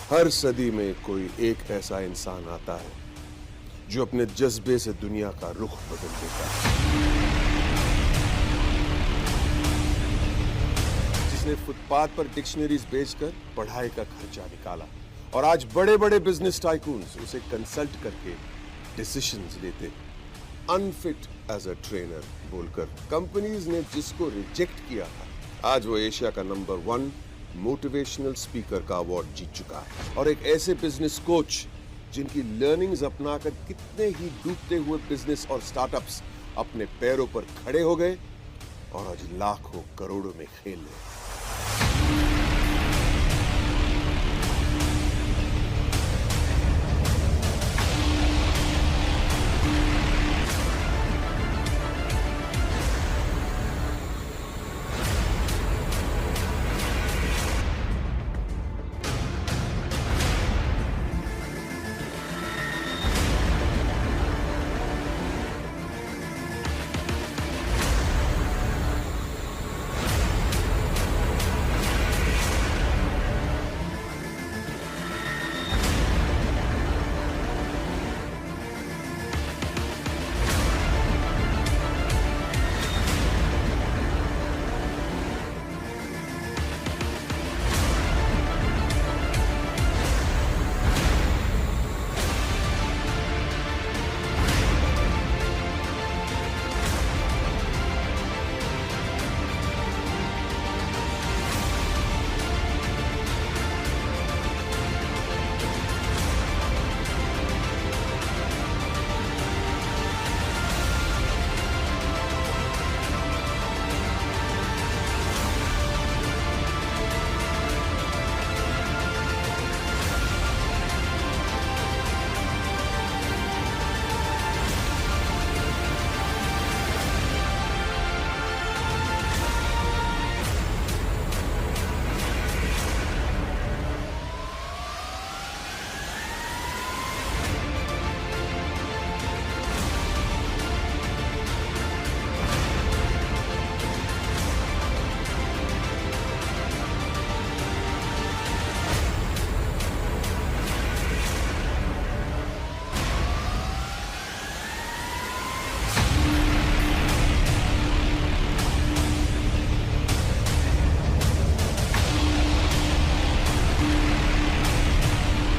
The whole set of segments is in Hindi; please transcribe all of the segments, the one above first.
हर सदी में कोई एक ऐसा इंसान आता है जो अपने जज्बे से दुनिया का रुख बदल देता है, जिसने फुटपाथ पर डिक्शनरीज बेचकर पढ़ाई का खर्चा निकाला और आज बड़े बड़े बिजनेस टाइकून्स उसे कंसल्ट करके डिसीजंस लेते, अनफिट एज अ ट्रेनर बोलकर कंपनीज ने जिसको रिजेक्ट किया था, आज वो एशिया का नंबर 1 मोटिवेशनल स्पीकर का अवार्ड जीत चुका है। और एक ऐसे बिजनेस कोच जिनकी लर्निंग्स अपनाकर कितने ही डूबते हुए बिजनेस और स्टार्टअप्स अपने पैरों पर खड़े हो गए और आज लाखों करोड़ों में खेल रहे।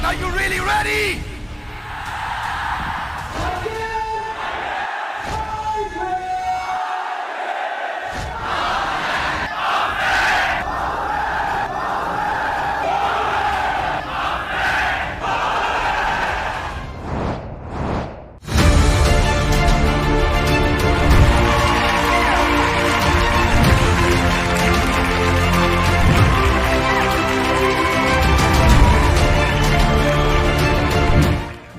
Are you really ready?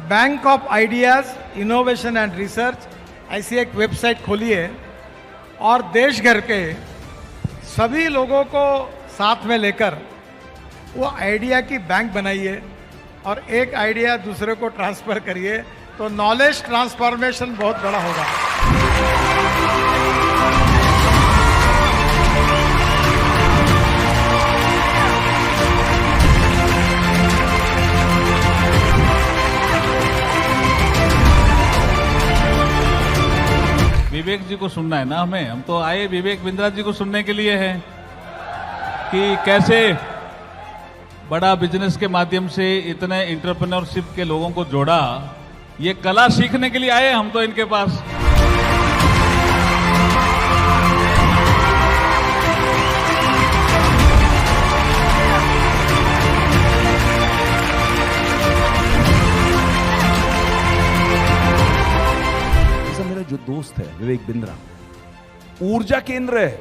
Bank of ideas innovation and research ऐसी एक वेबसाइट खोली है और देश भर के सभी लोगों को साथ में लेकर वो आइडिया की बैंक बनाइए और एक आइडिया दूसरे को ट्रांसफ़र करिए तो नॉलेज ट्रांसफॉर्मेशन बहुत बड़ा होगा। विवेक जी को सुनना है ना हमें, हम तो आए विवेक बिंद्रा जी को सुनने के लिए हैं कि कैसे बड़ा बिजनेस के माध्यम से इतने एंटरप्रेन्योरशिप के लोगों को जोड़ा। ये कला सीखने के लिए आए हम तो इनके पास। जो दोस्त है विवेक बिंद्रा ऊर्जा केंद्र है।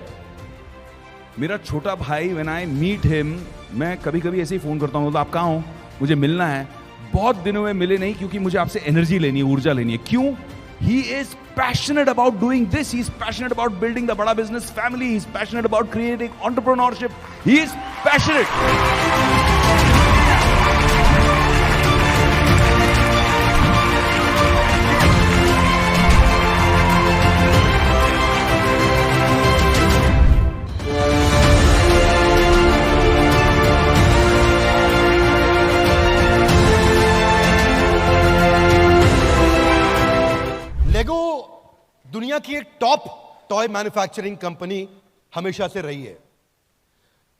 मेरा छोटा भाई, व्हेन आई मीट हिम, मैं कभी कभी ऐसे ही फोन करता हूँ, तो आप कहाँ हो, मुझे मिलना है। बहुत दिनों में मिले नहीं क्योंकि मुझे आपसे एनर्जी लेनी है, ऊर्जा लेनी है। क्यों? He is passionate about doing this, he is passionate about building the Bada business family, he is passionate about creating entrepreneurship, he is passionate. दुनिया की एक टॉप टॉय मैन्युफैक्चरिंग कंपनी हमेशा से रही है,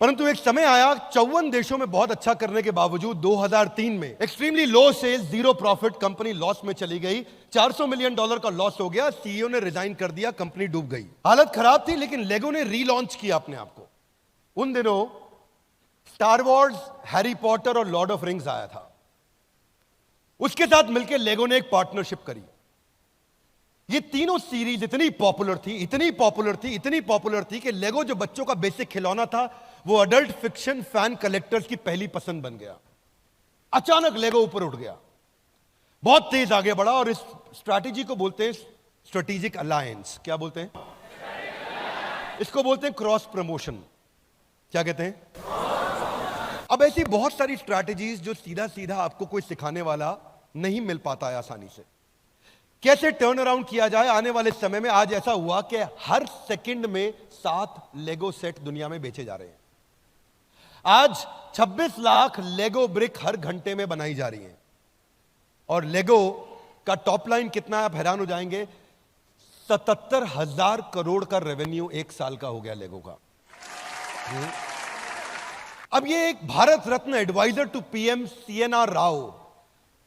परंतु एक समय आया 54 देशों में बहुत अच्छा करने के बावजूद 2003 में extremely low sales, zero profit, company loss में चली गई। $400 मिलियन का लॉस हो गया, सीईओ ने रिजाइन कर दिया, कंपनी डूब गई। हालत खराब थी, लेकिन लेगो ने रीलॉन्च किया अपने आप को। उन दिनों स्टार वॉर्स, हैरी पॉटर और लॉर्ड ऑफ रिंग्स आया था। उसके साथ मिलकर लेगो ने एक पार्टनरशिप करी। ये तीनों सीरीज इतनी पॉपुलर थी कि लेगो जो बच्चों का बेसिक खिलौना था, वो अडल्ट फिक्शन फैन कलेक्टर्स की पहली पसंद बन गया। अचानक लेगो ऊपर उठ गया, बहुत तेज आगे बढ़ा, और इस स्ट्रैटेजी को बोलते हैं स्ट्रेटेजिक अलायंस। क्या बोलते हैं इसको? बोलते हैं क्रॉस प्रमोशन। क्या कहते हैं? अब ऐसी बहुत सारी स्ट्रैटेजीज जो सीधा सीधा आपको कोई सिखाने वाला नहीं मिल पाता है आसानी से, कैसे टर्न अराउंड किया जाए आने वाले समय में। आज ऐसा हुआ कि हर सेकंड में 7 लेगो सेट दुनिया में बेचे जा रहे हैं। आज 26 लाख लेगो ब्रिक हर घंटे में बनाई जा रही हैं, और लेगो का टॉप लाइन कितना है आप हैरान हो जाएंगे। 77,000 करोड़ का रेवेन्यू एक साल का हो गया लेगो का। अब ये एक Bharat Ratna adviser to PM CNR Rao,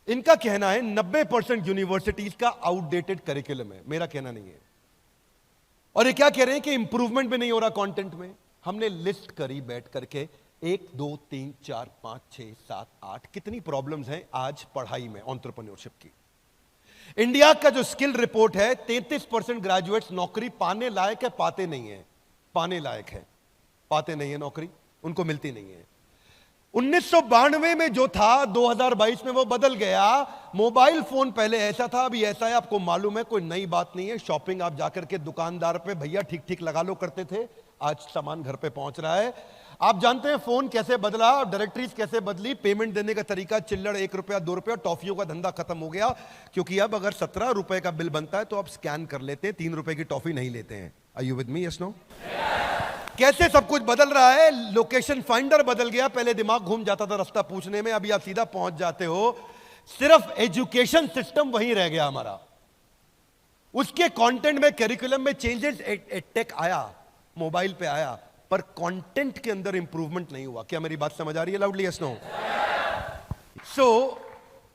इनका कहना है 90% यूनिवर्सिटीज का आउटडेटेड करिकुलम है। मेरा कहना नहीं है। और ये क्या कह रहे हैं कि इंप्रूवमेंट भी नहीं हो रहा कंटेंट में। हमने लिस्ट करी बैठ करके 1 2 3 4 5 6 7 8 कितनी प्रॉब्लम्स हैं आज पढ़ाई में, एंटरप्रेन्योरशिप की। इंडिया का जो स्किल रिपोर्ट है, 33% ग्रेजुएट्स नौकरी पाने लायक है, पाते नहीं है। पाने लायक है, पाते नहीं है नौकरी, उनको मिलती नहीं है। 1992 में जो था, 2022 में वो बदल गया। मोबाइल फोन पहले ऐसा था, अभी ऐसा है। आपको मालूम है, कोई नई बात नहीं है। शॉपिंग आप जाकर के दुकानदार पे भैया ठीक ठीक लगा लो करते थे, आज सामान घर पे पहुंच रहा है। आप जानते हैं फोन कैसे बदला, डायरेक्टरीज कैसे बदली, पेमेंट देने का तरीका चिल्लड़ 1 रुपया 2 रुपया, टॉफियों का धंधा खत्म हो गया। क्योंकि अब अगर 17 रुपए का बिल बनता है तो आप स्कैन कर लेते हैं, 3 रुपए की टॉफी नहीं लेते हैं। Are you with me? Yes no? कैसे सब कुछ बदल रहा है। लोकेशन फाइंडर बदल गया, पहले दिमाग घूम जाता था रास्ता पूछने में, अभी आप सीधा पहुंच जाते हो। सिर्फ एजुकेशन सिस्टम वहीं रह गया हमारा। उसके कंटेंट में, करिकुलम में चेंजेस, टेक आया, मोबाइल पे आया, पर कंटेंट के अंदर इंप्रूवमेंट नहीं हुआ। क्या मेरी बात समझ आ रही है? Loudly yes no? So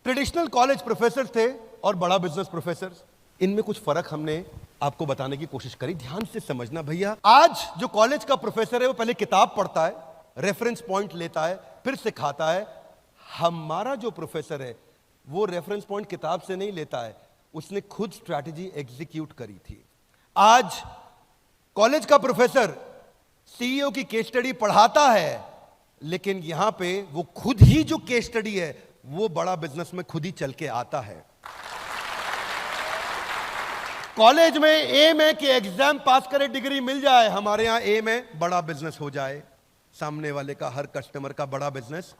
traditional college professor थे और बड़ा बिजनेस प्रोफेसर, इनमें कुछ फर्क हमने आपको बताने की कोशिश करी। ध्यान से समझना भैया। आज जो कॉलेज का प्रोफेसर है वो पहले किताब पढ़ता है, रेफरेंस पॉइंट लेता है, फिर सिखाता है। हमारा जो प्रोफेसर है वो रेफरेंस पॉइंट किताब से नहीं लेता है, उसने खुद स्ट्रैटेजी एग्जीक्यूट करी थी। आज कॉलेज का प्रोफेसर सीईओ की केस स्टडी पढ़ाता है, लेकिन यहां पे वो खुद ही जो केस स्टडी है वो बड़ा बिजनेस में खुद ही चल के आता है। कॉलेज में एम है कि एग्जाम पास करे, डिग्री मिल जाए। हमारे यहां एम है बड़ा बिजनेस हो जाए, सामने वाले का, हर कस्टमर का बड़ा बिजनेस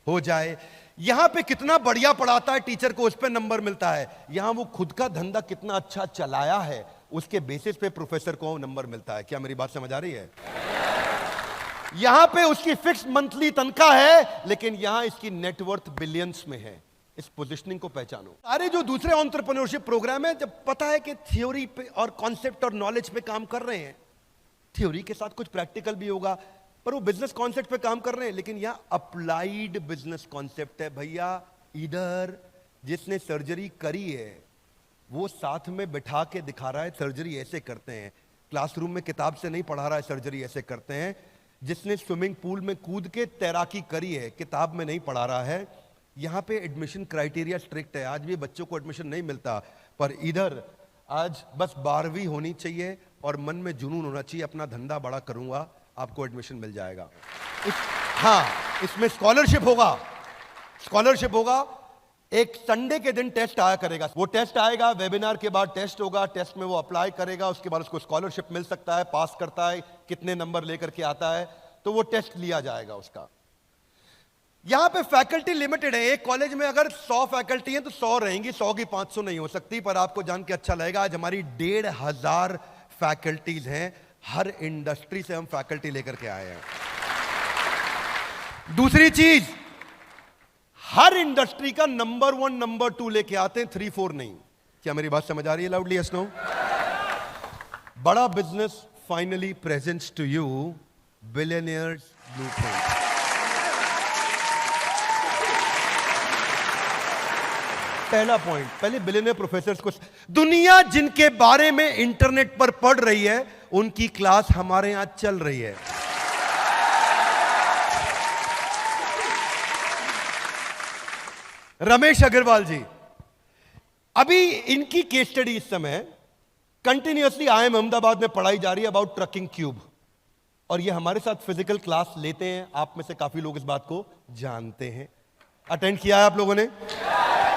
हो जाए। यहां पे कितना बढ़िया पढ़ाता है टीचर को, उस पे नंबर मिलता है। यहां वो खुद का धंधा कितना अच्छा चलाया है, उसके बेसिस पे प्रोफेसर को नंबर मिलता है। क्या मेरी बात समझ आ रही है? यहां पे उसकी फिक्स मंथली तनख्वाह है, लेकिन यहां इसकी नेटवर्थ बिलियंस में है। इस पोजीशनिंग को पहचानो। सारे जो दूसरे एंटरप्रेन्योरशिप प्रोग्राम है, जब पता है कि थ्योरी पे और कॉन्सेप्ट और नॉलेज पे काम कर रहे हैं, थ्योरी के साथ कुछ प्रैक्टिकल भी होगा, पर वो बिजनेस कॉन्सेप्ट पे काम कर रहे हैं। लेकिन यहां अप्लाइड बिजनेस कॉन्सेप्ट है भैया। इधर जिसने सर्जरी करी है वो साथ में बिठा के दिखा रहा है सर्जरी ऐसे करते हैं। क्लासरूम में किताब से नहीं पढ़ा रहा है सर्जरी ऐसे करते हैं। जिसने स्विमिंग पूल में कूद के तैराकी करी है, किताब में नहीं पढ़ा रहा है। यहां पे एडमिशन क्राइटेरिया स्ट्रिक्ट है, आज भी बच्चों को एडमिशन नहीं मिलता। पर इधर आज बस 12वीं होनी चाहिए और मन में जुनून होना चाहिए, अपना धंधा बड़ा करूंगा, आपको एडमिशन मिल जाएगा। हाँ, इसमें स्कॉलरशिप होगा, स्कॉलरशिप होगा। एक संडे के दिन टेस्ट आया करेगा, वो टेस्ट आएगा, वेबिनार के बाद टेस्ट होगा, टेस्ट में वो अप्लाई करेगा, उसके बाद उसको स्कॉलरशिप मिल सकता है, पास करता है, कितने नंबर लेकर के आता है, तो वो टेस्ट लिया जाएगा उसका। यहां पे फैकल्टी लिमिटेड है। एक कॉलेज में अगर 100 फैकल्टी हैं तो 100 रहेंगी, 100 की 500 नहीं हो सकती। पर आपको जान के अच्छा लगेगा, आज हमारी 1,500 फैकल्टीज हैं। हर इंडस्ट्री से हम फैकल्टी लेकर के आए हैं। दूसरी चीज, हर इंडस्ट्री का नंबर 1 नंबर 2 लेके आते हैं, 3 4 नहीं। क्या मेरी बात समझ आ रही है? Loudly yes no? Bada business finally presents to you billionaires blueprint. पहला पॉइंट, पहले बिलियनियर प्रोफेसर्स को, दुनिया जिनके बारे में इंटरनेट पर पढ़ रही है उनकी क्लास हमारे यहां चल रही है। रमेश अग्रवाल जी, अभी इनकी केस स्टडी इस समय कंटिन्यूअसली IIM अहमदाबाद में पढ़ाई जा रही है अबाउट ट्रकिंग क्यूब, और ये हमारे साथ फिजिकल क्लास लेते हैं। आप में से काफी लोग इस बात को जानते हैं, अटेंड किया है आप लोगों ने।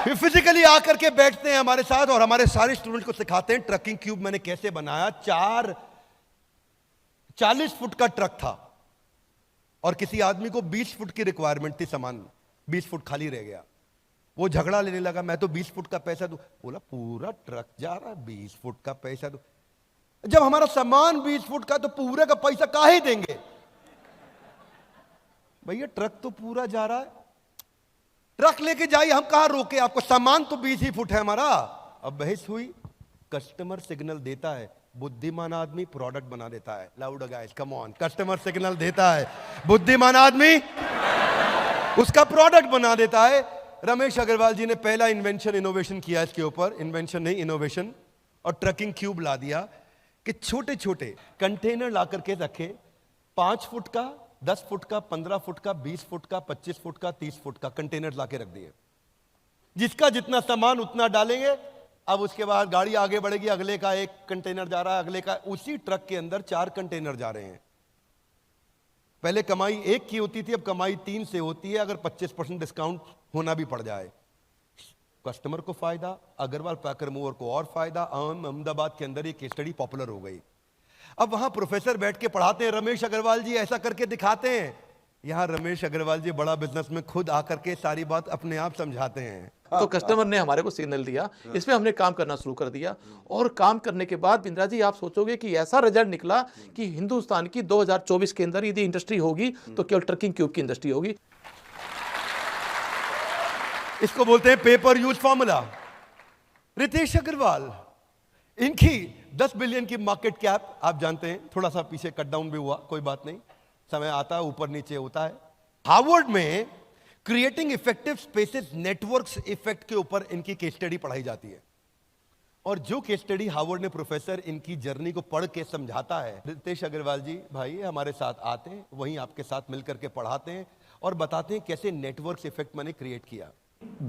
फिर फिजिकली आकर के बैठते हैं हमारे साथ और हमारे सारे स्टूडेंट को सिखाते हैं ट्रकिंग क्यूब मैंने कैसे बनाया। 40 फुट का ट्रक था और किसी आदमी को 20 फुट की रिक्वायरमेंट थी, सामान 20 फुट खाली रह गया। वो झगड़ा लेने लगा, मैं तो 20 फुट का पैसा दूं। बोला पूरा ट्रक जा रहा है, 20 फुट का पैसा दो। जब हमारा सामान 20 फुट का तो पूरे का पैसा काहे देंगे भैया, ट्रक तो पूरा जा रहा है, ट्रक लेके जाइए, हम कहां रोके आपको, सामान तो 20 ही फुट है हमारा। अब बहस हुई, कस्टमर सिग्नल देता है, बुद्धिमान आदमी प्रोडक्ट बना देता है। Loud guys come on, customer signal देता है, बुद्धिमान आदमी उसका प्रोडक्ट बना देता है। रमेश अग्रवाल जी ने पहला इन्वेंशन इनोवेशन किया इसके ऊपर, इन्वेंशन नहीं इनोवेशन, और ट्रकिंग क्यूब ला दिया कि छोटे छोटे कंटेनर ला करके रखे, 5 फुट का, 10 फुट का, 15 फुट का, 20 फुट का, 25 फुट का, 30 फुट का कंटेनर लाके रख दिए। जिसका जितना सामान उतना डालेंगे। अब उसके बाद गाड़ी आगे बढ़ेगी, अगले का एक कंटेनर जा रहा है, अगले का, उसी ट्रक के अंदर 4 कंटेनर जा रहे हैं। पहले कमाई 1 की होती थी, अब कमाई 3 से होती है, अगर 25% डिस्काउंट होना भी पड़ जाए। कस्टमर को फायदा, अग्रवाल पैकर मूवर को और फायदा। अहमदाबाद के अंदर ये केस स्टडी पॉपुलर हो गई। अब वहां प्रोफेसर बैठ के पढ़ाते हैं, रमेश अग्रवाल जी ऐसा करके दिखाते हैं। यहां रमेश अग्रवाल जी बड़ा बिजनेस में खुद आकर के सारी बात अपने आप समझाते हैं। तो कस्टमर ने हमारे को सिग्नल दिया, इस पे हमने काम करना शुरू कर दिया, और काम करने के बाद बिंद्रा जी आप सोचोगे कि ऐसा रिजल्ट निकला कि हिंदुस्तान की 2024 के अंदर यदि इंडस्ट्री होगी तो केवल ट्रकिंग क्यूब की इंडस्ट्री होगी। इसको बोलते हैं paper use formula. Ritesh Agarwal, इनकी 10 बिलियन की मार्केट कैप, आप जानते हैं, थोड़ा सा पीछे कट डाउन भी हुआ, कोई बात नहीं, समय आता है, ऊपर नीचे होता है। हार्वर्ड में creating effective spaces networks effect के ऊपर इनकी केस स्टडी पढ़ाई जाती है, और जो केस स्टडी हार्वर्ड ने प्रोफेसर इनकी जर्नी को पढ़ के समझाता है, रितेश अग्रवाल जी भाई हमारे साथ आते हैं, वहीं आपके साथ मिलकर के पढ़ाते हैं और बताते हैं कैसे नेटवर्क्स इफेक्ट मैंने क्रिएट किया।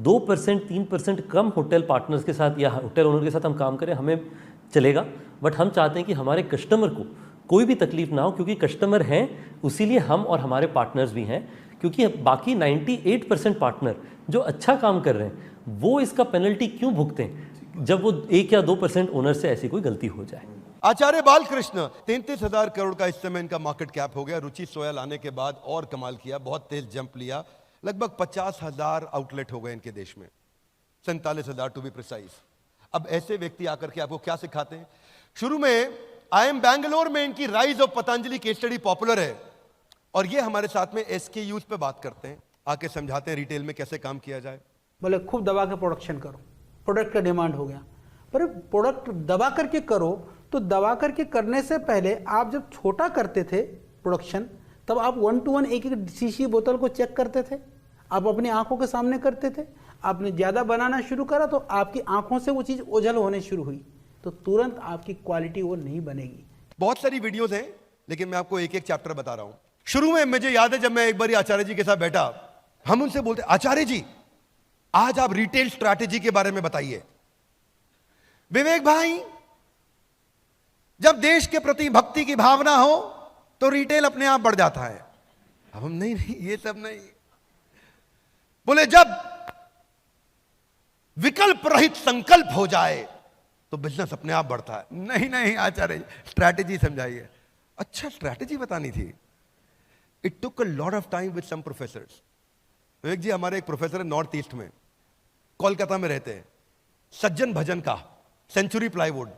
2% 3% कम होटल पार्टनर्स के साथ या होटल ओनर के साथ हम काम करें, हमें चलेगा, बट हम चाहते हैं कि हमारे कस्टमर को कोई भी तकलीफ ना हो, क्योंकि कस्टमर हैं, उसीलिए हम और हमारे पार्टनर्स भी हैं। क्योंकि बाकी 98% पार्टनर जो अच्छा काम कर रहे हैं वो इसका पेनल्टी क्यों भुगतें जब वो 1 या 2% ओनर से ऐसी कोई गलती हो जाए। आचार्य बालकृष्ण, 33,000 करोड़ का इस समय इनका मार्केट कैप हो गया। रुचि सोया लाने के बाद और कमाल किया, बहुत तेज जंप लिया, लगभग 50,000 आउटलेट हो गए इनके देश में, 47,000 टू बी प्रिसाइज। अब ऐसे व्यक्ति आकर के आपको क्या सिखाते हैं? शुरू में IIM बैंगलोर में इनकी rise of Patanjali case study popular है, और ये हमारे साथ में SKUs पे बात करते हैं, आके समझाते हैं रिटेल में कैसे काम किया जाए। बोले खूब दबा के प्रोडक्शन करो, प्रोडक्ट का डिमांड हो गया, पर प्रोडक्ट दबा करके करो, तो दबा करके करने से पहले आप जब छोटा करते थे प्रोडक्शन, तब आप 1 to 1 एक शीशी बोतल को चेक करते थे, आप अपनी आंखों के सामने करते थे। आपने ज़्यादा बनाना शुरू करा तो आपकी आंखों से वो चीज़ ओझल होने शुरू हुई, तो तुरंत आपकी क्वालिटी वो नहीं बनेगी। बहुत सारी वीडियोस हैं, लेकिन मैं आपको एक एक चैप्टर बता रहा हूं। शुरू में मुझे याद है जब मैं एक बार आचार्य जी के साथ बैठा, हम उनसे बोलते, आचार्य जी आज आप रिटेल स्ट्रैटेजी के बारे में बताइए। विवेक भाई, जब देश के प्रति भक्ति की भावना हो तो रिटेल अपने आप बढ़ जाता है। अब हम नहीं ये सब नहीं। बोले जब विकल्प रहित संकल्प हो जाए तो बिजनेस अपने आप बढ़ता है। नहीं आचार्य जी, स्ट्रैटेजी समझाइए। अच्छा, स्ट्रैटेजी बतानी थी। It took a lot of time with some professors. Vivek ji, हमारे एक प्रोफेसर है नॉर्थ ईस्ट में, कोलकाता में रहते हैं, सज्जन भजन का, सेंचुरी प्लाईवुड,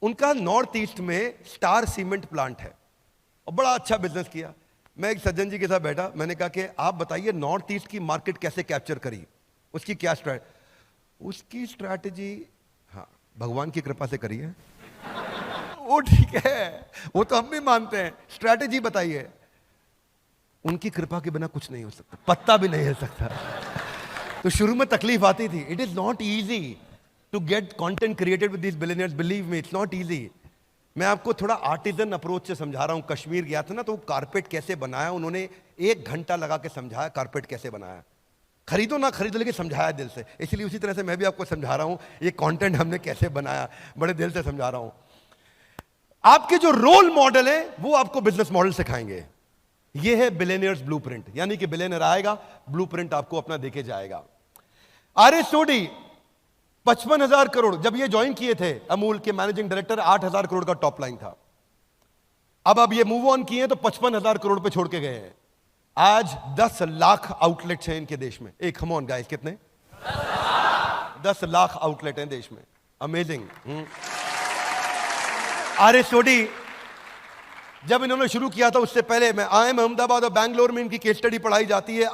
उनका नॉर्थ ईस्ट में स्टार सीमेंट प्लांट है और बड़ा अच्छा बिजनेस किया। मैं एक सज्जन जी के साथ बैठा, मैंने कहा कि आप बताइए नॉर्थ ईस्ट की मार्केट कैसे कैप्चर करी, उसकी क्या उसकी स्ट्रैटेजी, हाँ भगवान की कृपा से करी है। वो ठीक है, वो तो हम भी मानते हैं, स्ट्रैटेजी बताइए। उनकी कृपा के बिना कुछ नहीं हो सकता, पत्ता भी नहीं हिल सकता। तो शुरू में तकलीफ आती थी। It is not easy to get content created with these billionaires, believe me, it's not easy. मैं आपको थोड़ा आर्टिजन अप्रोच से समझा रहा हूं। कश्मीर गया था ना, तो कारपेट कैसे बनाया, उन्होंने 1 घंटा लगा के समझाया कारपेट कैसे बनाया। खरीदो ना खरीदो, लेकिन समझाया दिल से। इसलिए उसी तरह से मैं भी आपको समझा रहा हूं, ये कंटेंट हमने कैसे बनाया, बड़े दिल से समझा रहा हूं। आपके जो रोल मॉडल है वो आपको बिजनेस मॉडल सिखाएंगे। ये है बिलियनियर्स ब्लूप्रिंट, यानी कि बिलियनियर आएगा, ब्लूप्रिंट आपको अपना देके जाएगा। आर.एस. सोडी 55,000 करोड़, जब ये ज्वाइन किए थे अमूल के मैनेजिंग डायरेक्टर, 8,000 करोड़ का टॉप लाइन था। अब ये मूव ऑन किए तो 55,000 करोड़ पे छोड़ के गए हैं। आज 10 लाख आउटलेट्स हैं इनके देश में। एक कम ऑन गाइस, कितने? 10 लाख आउटलेट हैं देश में। अमेजिंग। आर.एस. सोडी जब इन्होंने शुरू किया था, उससे पहले मैं IIM अहमदाबाद और बैंगलोर में इनकी केस स्टडी पढ़ाई जाती है,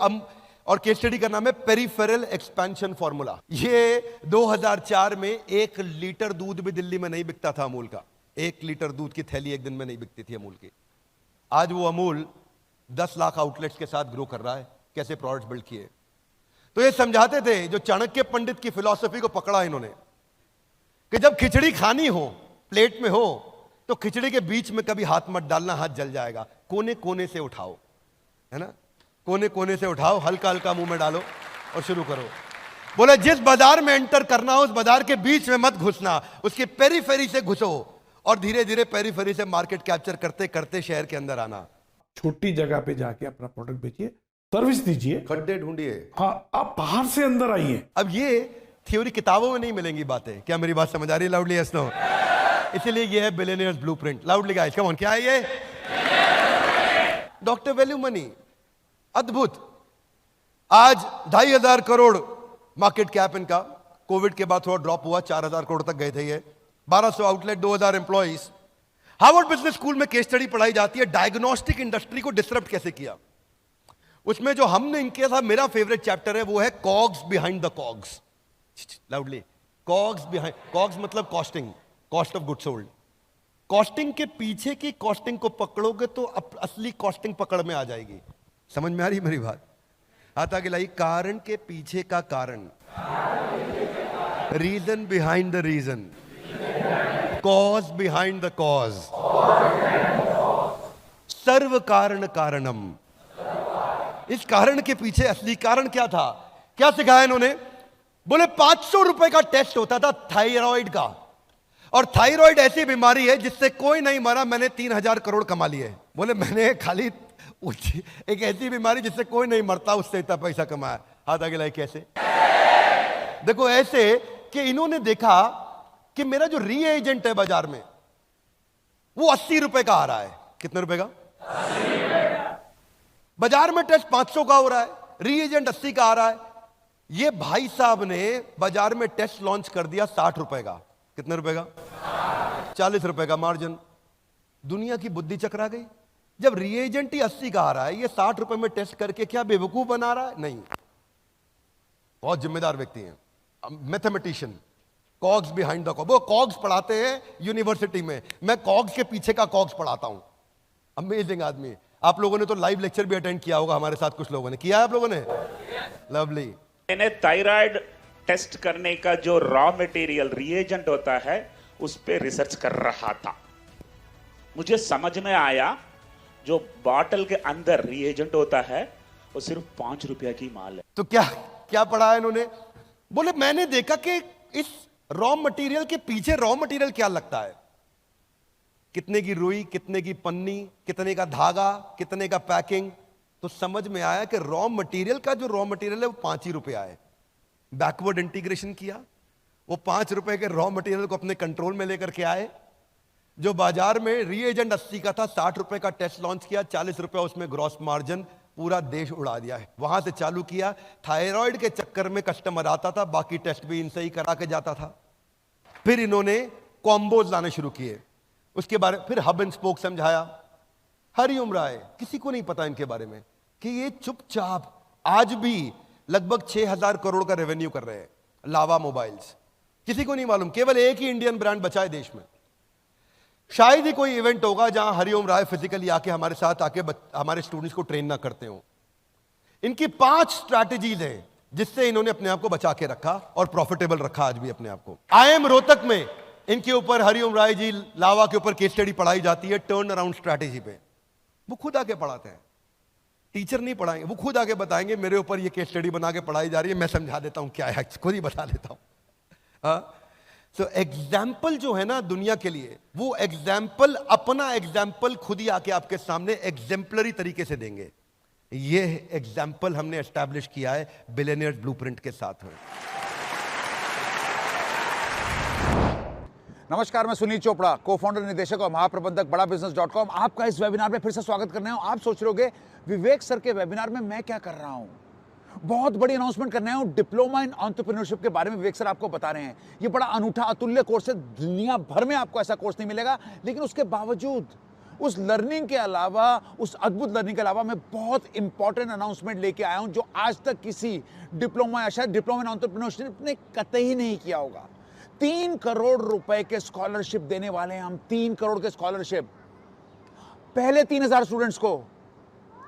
और केस स्टडी का नाम है पेरिफेरल एक्सपेंशन फॉर्मूला। ये 2004 में 1 लीटर दूध भी दिल्ली में नहीं बिकता था अमूल का। 1 लीटर दूध की थैली एक दिन में नहीं बिकती थी अमूल की। आज वो अमूल 10 लाख आउटलेट्स के साथ ग्रो कर रहा है। कैसे प्रोडक्ट्स बिल्ड किए। तो ये समझाते थे, जो चाणक्य पंडित की फिलॉसफी को पकड़ा इन्होंने, कि जब खिचड़ी खानी हो, प्लेट में हो, तो खिचड़ी के बीच में कभी हाथ मत डालना, हाथ जल जाएगा। कोने कोने से उठाओ, है ना, कोने कोने से उठाओ, हल्का हल्का मुंह में डालो और शुरू करो। बोले जिस बाजार में एंटर करना हो, उस बाजार के बीच में मत घुसना, उसके पेरीफेरी से घुसो, और धीरे धीरे पेरीफेरी से मार्केट कैप्चर करते करते शहर के अंदर आना। छोटी जगह पे जाके अपना प्रोडक्ट बेचिए, सर्विस दीजिए, खड्डे ढूंढिए। हाँ, आप बाहर से अंदर आइए। अब ये थ्योरी किताबों में नहीं मिलेंगी बातें। क्या मेरी बात समझ आ रही है? Loudly yes no? इसीलिए ये है billionaires blueprint. Loudly guys, come on, क्या है ये? डॉक्टर वैल्यू मनी, अद्भुत। आज 2,500 करोड़ मार्केट कैप इनका। कोविड के बाद थोड़ा ड्रॉप हुआ, 4,000 करोड़ तक गए थे ये। 1200 outlet, 2,000 employees. Harvard business school में केस स्टडी पढ़ाई जाती है, डायग्नोस्टिक इंडस्ट्री को डिसरप्ट कैसे किया। उसमें जो हमने इनके साथ, मेरा फेवरेट चैप्टर है, वो है COGS behind the COGS. Loudly, COGS behind, COGS मतलब costing, cost of good sold. Costing के पीछे की कॉस्टिंग को पकड़ोगे तो असली कॉस्टिंग पकड़ में आ जाएगी। समझ में आ रही मेरी बात? हाथ आगे लाइए। कारण के पीछे का कारण, reason behind the reason, cause behind the cause, सर्व कारण कारणम। इस कारण के पीछे असली कारण क्या था? क्या सिखाया इन्होंने? बोले 500 रुपए का टेस्ट होता था थायराइड का, और थायराइड ऐसी बीमारी है जिससे कोई नहीं मरा, मैंने 3,000 करोड़ कमा लिए। बोले मैंने खाली एक ऐसी बीमारी जिससे कोई नहीं मरता, उससे इतना पैसा कमाया। हाथ आगे लाइए। कैसे? देखो ऐसे कि इन्होंने देखा कि मेरा जो रीएजेंट है बाजार में, वो 80 रुपए का आ रहा है। कितने रुपए का? 80 रुपए का। बाजार में टेस्ट 500 का हो रहा है, रीएजेंट 80 का आ रहा है। ये भाई साहब ने बाजार में टेस्ट लॉन्च कर दिया 60 रुपए का। कितने रुपए का? 40 रुपए का मार्जिन। दुनिया की बुद्धि चकरा गई। जब रिएजेंट ही 80 का आ रहा है, ये 60 रुपए में टेस्ट करके क्या बेवकूफ बना रहा है? नहीं, बहुत जिम्मेदार व्यक्ति हैं, mathematician. COGS behind the COGS, वो कॉग्स पढ़ाते हैं यूनिवर्सिटी में, मैं कॉग्स के पीछे का कॉग्स पढ़ाता हूं। अमेजिंग आदमी। आप लोगों ने तो लाइव लेक्चर भी अटेंड किया होगा हमारे साथ, कुछ लोगों ने किया है। आप लोगों ने? लवली। मैंने थायराइड टेस्ट करने का जो रॉ मटेरियल रिएजेंट होता है, उस पे रिसर्च कर रहा था। मुझे समझ में आया जो बॉटल के अंदर रिएजेंट होता है वो सिर्फ 5 रुपया की माल है। तो क्या क्या पढ़ा है इन्होंने? बोले मैंने देखा कि इस रॉ मटेरियल के पीछे रॉ मटेरियल क्या लगता है, कितने की रुई, कितने की पन्नी, कितने का धागा, कितने का पैकिंग। तो समझ में आया कि रॉ मटेरियल का जो रॉ मटेरियल है वो 5 ही रुपया है। बैकवर्ड इंटीग्रेशन किया, वो 5 रुपए के रॉ मटेरियल को अपने कंट्रोल में लेकर के आए। जो बाजार में रीएजेंट 80 का था, 60 रुपए का टेस्ट लॉन्च किया, 40 रुपया उसमें ग्रॉस मार्जिन, पूरा देश उड़ा दिया है। वहां से चालू किया। थायराइड के चक्कर में कस्टमर आता था, बाकी टेस्ट भी इनसे ही करा के जाता था। फिर इन्होंने कॉम्बोज लाने शुरू किए, उसके बारे फिर हब एंड स्पोक समझाया। हरिओम राय, किसी को नहीं पता इनके बारे में कि ये चुपचाप आज भी लगभग 6,000 करोड़ का रेवेन्यू कर रहे हैं। लावा मोबाइल्स, किसी को नहीं मालूम, केवल एक ही इंडियन ब्रांड बचा है देश में। शायद ही कोई इवेंट होगा जहां हरिओम राय फिजिकली आके हमारे साथ आके हमारे स्टूडेंट्स को ट्रेन ना करते हो। इनकी 5 स्ट्रैटेजीज हैं जिससे इन्होंने अपने आप को बचा के रखा और प्रॉफिटेबल रखा आज भी अपने आप को। IIM रोहतक में इनके ऊपर हरिओम राय जी लावा के ऊपर केस स्टडी पढ़ाई जाती है टर्न अराउंड स्ट्रैटेजी पे। वो खुद आके पढ़ाते हैं, टीचर नहीं पढ़ाएंगे, वो खुद आके बताएंगे मेरे ऊपर ये केस स्टडी बना के पढ़ाई जा रही है, मैं समझा देता हूं क्या है, खुद ही बता देता हूं। तो एग्जाम्पल जो है ना दुनिया के लिए, वो एग्जाम्पल अपना एग्जाम्पल खुद ही आके आपके सामने एग्जेम्पलरी तरीके से देंगे। ये एग्जाम्पल हमने एस्टैब्लिश किया है बिलियनियर्स ब्लूप्रिंट के साथ में। नमस्कार, मैं सुनील चोपड़ा, को-फाउंडर, निदेशक और महाप्रबंधक बड़ाबिजनेस.com। आपका इस वेबिनार में फिर से स्वागत करने हूं। आप सोच रहे होंगे विवेक सर के वेबिनार में मैं क्या कर रहा हूं। बहुत बड़ी अनाउंसमेंट करने आया हूं। डिप्लोमा इन एंटरप्रेन्योरशिप के बारे में विवेक सर आपको बता रहे हैं। ये बड़ा अनूठा अतुल्य कोर्स है, दुनिया भर में आपको ऐसा कोर्स नहीं मिलेगा। लेकिन उसके बावजूद उस लर्निंग के अलावा, उस अद्भुत लर्निंग के अलावा, मैं बहुत इंपॉर्टेंट अनाउंसमेंट लेके आया हूं जो आज तक किसी डिप्लोमा या शायद डिप्लोमा इन एंटरप्रेन्योरशिप ने कतई नहीं किया होगा। 3 करोड़ रुपए के स्कॉलरशिप देने वाले हैं हम। 3 करोड़ के स्कॉलरशिप। पहले 3000 स्टूडेंट्स को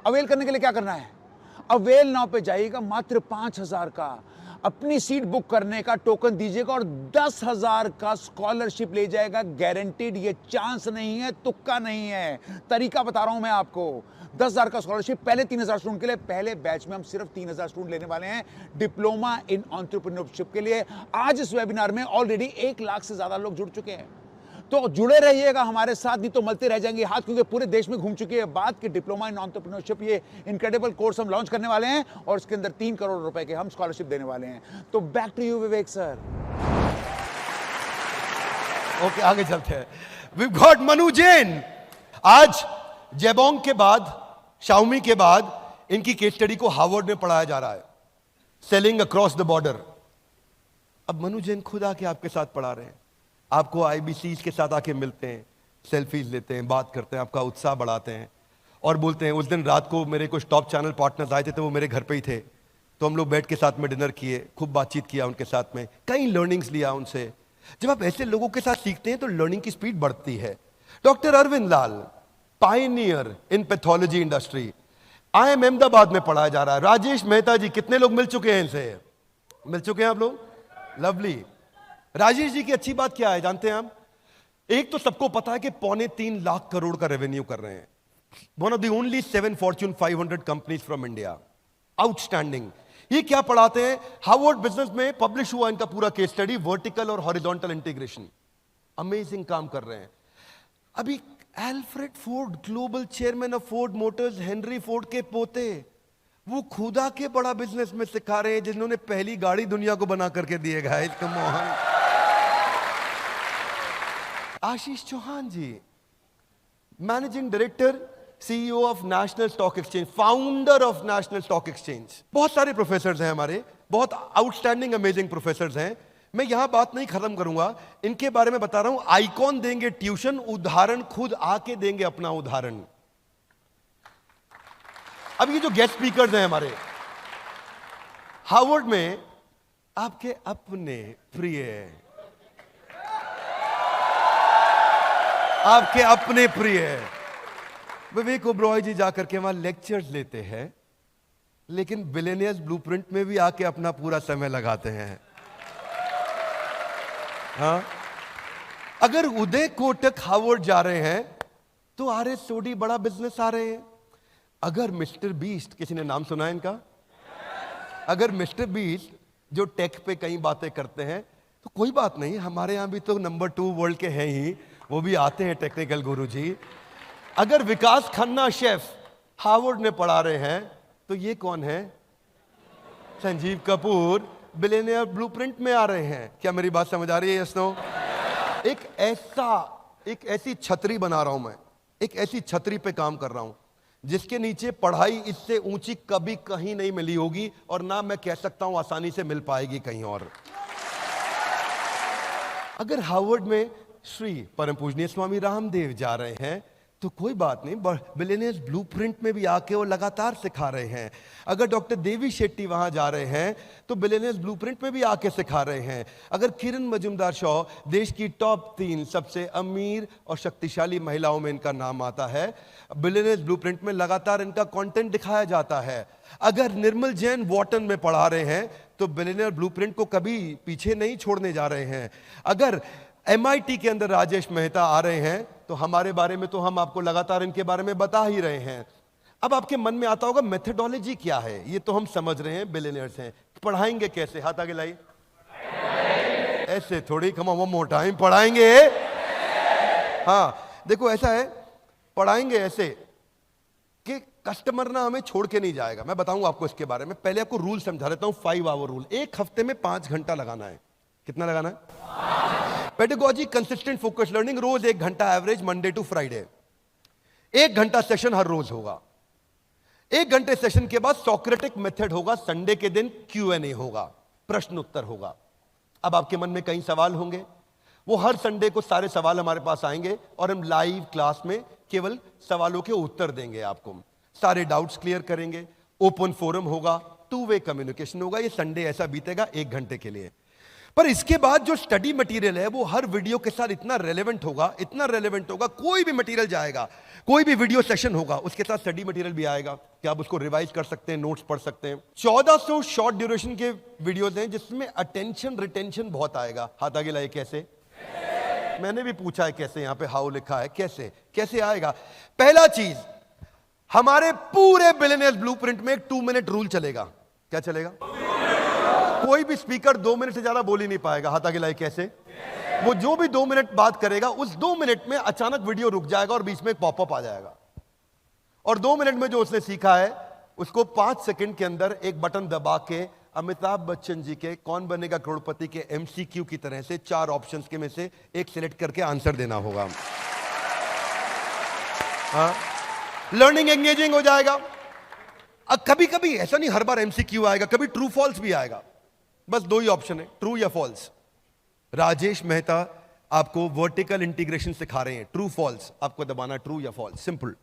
अवेल करने के लिए क्या करना है? अवेल नाउ पे जाइएगा, मात्र 5000 का अपनी सीट बुक करने का टोकन दीजिएगा और 10,000 का स्कॉलरशिप ले जाएगा, गारंटीड। ये चांस नहीं है, तुक्का नहीं है, तरीका बता रहा हूं मैं आपको। 10,000 का स्कॉलरशिप पहले 3000 स्टूडेंट के लिए। पहले बैच में हम सिर्फ 3000 स्टूडेंट लेने वाले हैं डिप्लोमा इन एंटरप्रेन्योरशिप के लिए। आज इस वेबिनार में ऑलरेडी 1 लाख से ज्यादा लोग जुड़ चुके हैं। तो जुड़े रहिएगा हमारे साथ, नहीं तो मलते रह जाएंगे हाथ, क्योंकि पूरे देश में घूम चुकी है बात कि डिप्लोमा इन एंटरप्रेन्योरशिप, ये इनक्रेडिबल कोर्स हम लॉन्च करने वाले हैं और इसके अंदर 3 करोड़ रुपए के हम स्कॉलरशिप देने वाले हैं। तो back to you Vivek sir. Okay, आगे चलते हैं। We got Manu Jain. आज जेबोंग के बाद, शाओमी के बाद इनकी केस स्टडी को हार्वर्ड में पढ़ाया जा रहा है, सेलिंग अक्रॉस द बॉर्डर। अब मनु जैन खुद आके आपके साथ पढ़ा रहे हैं, आपको IBCs के साथ आके मिलते हैं, सेल्फीज लेते हैं, बात करते हैं, आपका उत्साह बढ़ाते हैं और बोलते हैं। उस दिन रात को मेरे कुछ टॉप चैनल पार्टनर्स आए थे, तो वो मेरे घर पे ही थे, तो हम लोग बैठ के साथ में डिनर किए, खूब बातचीत किया उनके साथ में, कई लर्निंग्स लिया उनसे। जब आप ऐसे लोगों के साथ सीखते हैं तो लर्निंग की स्पीड बढ़ती है। Doctor Arvind Lal, pioneer in pathology industry, IIM Ahmedabad में पढ़ाया जा रहा है। राजेश मेहता जी, कितने लोग मिल चुके हैं इनसे? मिल चुके हैं आप लोग? लवली। राजेश जी की अच्छी बात क्या है जानते हैं आप? एक तो सबको पता है कि 3.25 लाख करोड़ का रेवेन्यू कर रहे हैं। One of the only 7 Fortune 500 companies from India. Outstanding. ये क्या पढ़ाते हैं? हार्वर्ड बिजनेस में पब्लिश हुआ इनका पूरा केस स्टडी, वर्टिकल और हॉरिजॉन्टल इंटीग्रेशन। अमेजिंग काम कर रहे हैं। अभी Alfred Ford, global chairman of Ford Motors, Henry Ford के पोते, वो खुदा के बड़ा बिजनेस में सिखा रहे हैं, जिन्होंने पहली गाड़ी दुनिया को बना करके दिए guys, come on. Ashish Chauhan ji, managing director, CEO of National Stock Exchange, founder of National Stock Exchange. बहुत सारे प्रोफेसर्स हैं हमारे, बहुत आउटस्टैंडिंग अमेजिंग प्रोफेसर्स हैं। मैं यहां बात नहीं खत्म करूंगा, इनके बारे में बता रहा हूं। आइकॉन देंगे ट्यूशन, उदाहरण खुद आके देंगे अपना उदाहरण। अब ये जो गेस्ट स्पीकर्स हैं हमारे, हार्वर्ड में आपके अपने प्रिय, आपके अपने प्रिय विवेक ओबरॉय जी जाकर के वहां लेक्चर्स लेते हैं, लेकिन बिलियनियर्स ब्लूप्रिंट में भी आके अपना पूरा समय लगाते हैं। हाँ, अगर उदय कोटक हार्वर्ड जा रहे हैं तो RS सोडी बड़ा बिजनेस आ रहे हैं। अगर मिस्टर बीस्ट, किसी ने नाम सुना है इनका? अगर मिस्टर बीस्ट जो टेक पे कई बातें करते हैं, तो कोई बात नहीं, हमारे यहां भी तो नंबर 2 वर्ल्ड के हैं ही, वो भी आते हैं टेक्निकल गुरु जी। अगर विकास खन्ना शेफ हार्वर्ड में पढ़ा रहे हैं, तो ये कौन है? संजीव कपूर बिलियनियर ब्लूप्रिंट में आ रहे हैं। क्या मेरी बात समझ आ रही है? Yes no? एक ऐसी छतरी बना रहा हूं मैं, एक ऐसी छतरी पे काम कर रहा हूं जिसके नीचे पढ़ाई इससे ऊंची कभी कहीं नहीं मिली होगी, और ना मैं कह सकता हूं आसानी से मिल पाएगी कहीं और। अगर हार्वर्ड में श्री परम पूजनीय स्वामी रामदेव जा रहे हैं, तो कोई बात नहीं, बिलियनियर्स ब्लूप्रिंट में भी आके वो लगातार सिखा रहे हैं। अगर डॉक्टर देवी शेट्टी वहां जा रहे हैं तो बिलियनियर्स ब्लूप्रिंट में भी आके सिखा रहे हैं। अगर किरण मजूमदार शॉ देश की टॉप 3 सबसे अमीर और शक्तिशाली महिलाओं में इनका नाम आता है, बिलियनियर्स ब्लूप्रिंट में लगातार इनका कंटेंट दिखाया जाता है। अगर निर्मल जैन वॉटन में पढ़ा रहे हैं तो बिलियनियर ब्लूप्रिंट को कभी पीछे नहीं छोड़ने जा रहे हैं। अगर MIT के अंदर राजेश मेहता आ रहे हैं तो हमारे बारे में तो हम आपको लगातार इनके बारे में बता ही रहे हैं। अब आपके मन में आता होगा मेथडोलॉजी क्या है, ये तो हम समझ रहे हैं बिलियनियर्स हैं, पढ़ाएंगे कैसे? हाथ आगे लाइए। ऐसे थोड़ी, come on one more time, पढ़ाएंगे। हाँ देखो ऐसा है, पढ़ाएंगे ऐसे कि कस्टमर ना हमें छोड़ के नहीं जाएगा। मैं बताऊंगा आपको इसके बारे में, पहले आपको रूल समझा देता हूं। 5 आवर रूल, एक हफ्ते में 5 घंटा लगाना है। कितना लगाना है? पेडागोजी, कंसिस्टेंट फोकस लर्निंग, रोज 1 घंटा एवरेज, मंडे टू फ्राइडे। 1 घंटा सेशन हर रोज होगा। 1 घंटे सेशन के बाद सॉक्रेटिक मेथड होगा, संडे के दिन Q&A होगा, प्रश्न उत्तर होगा। अब आपके मन में कई सवाल होंगे, वो हर संडे को सारे सवाल हमारे पास आएंगे और हम लाइव क्लास में केवल सवालों के उत्तर देंगे आपको, सारे डाउट्स क्लियर करेंगे, ओपन फोरम होगा, 2 वे कम्युनिकेशन होगा। ये संडे ऐसा बीतेगा 1 घंटे के लिए। पर इसके बाद जो स्टडी मटेरियल है वो हर वीडियो के साथ इतना रेलेवेंट होगा, इतना रेलेवेंट होगा, कोई भी मटेरियल जाएगा, कोई भी वीडियो सेशन होगा, उसके साथ स्टडी मटेरियल भी आएगा कि आप उसको रिवाइज कर सकते हैं, नोट्स पढ़ सकते हैं। 1400 शॉर्ट ड्यूरेशन के वीडियोस हैं जिसमें अटेंशन रिटेंशन बहुत आएगा। हाथ आगे लाइए। कैसे? मैंने भी पूछा है कैसे, यहां पे हाउ लिखा है, कैसे कैसे आएगा? पहला चीज, हमारे पूरे बिलियनियर्स ब्लूप्रिंट में एक 2 मिनट रूल चलेगा। क्या चलेगा? कोई भी स्पीकर 2 मिनट से ज्यादा बोल ही नहीं पाएगा। हाथ आगे लाइए। कैसे? वो जो भी 2 मिनट बात करेगा उस 2 मिनट में अचानक वीडियो रुक जाएगा और बीच में एक पॉपअप आ जाएगा, और 2 मिनट में जो उसने सीखा है उसको 5 सेकंड के अंदर एक बटन दबा के अमिताभ बच्चन जी के कौन बनेगा करोड़पति के MCQ की तरह से 4 ऑप्शंस के में से एक सिलेक्ट करके आंसर देना होगा। हाँ, लर्निंग एंगेजिंग हो जाएगा। अब कभी कभी ऐसा नहीं हर बार MCQ आएगा, कभी ट्रू फॉल्स भी आएगा। बस 2 ही ऑप्शन है, ट्रू या फॉल्स। राजेश मेहता आपको वर्टिकल इंटीग्रेशन सिखा रहे हैं, ट्रू फॉल्स आपको दबाना, ट्रू या फॉल्स, सिंपल।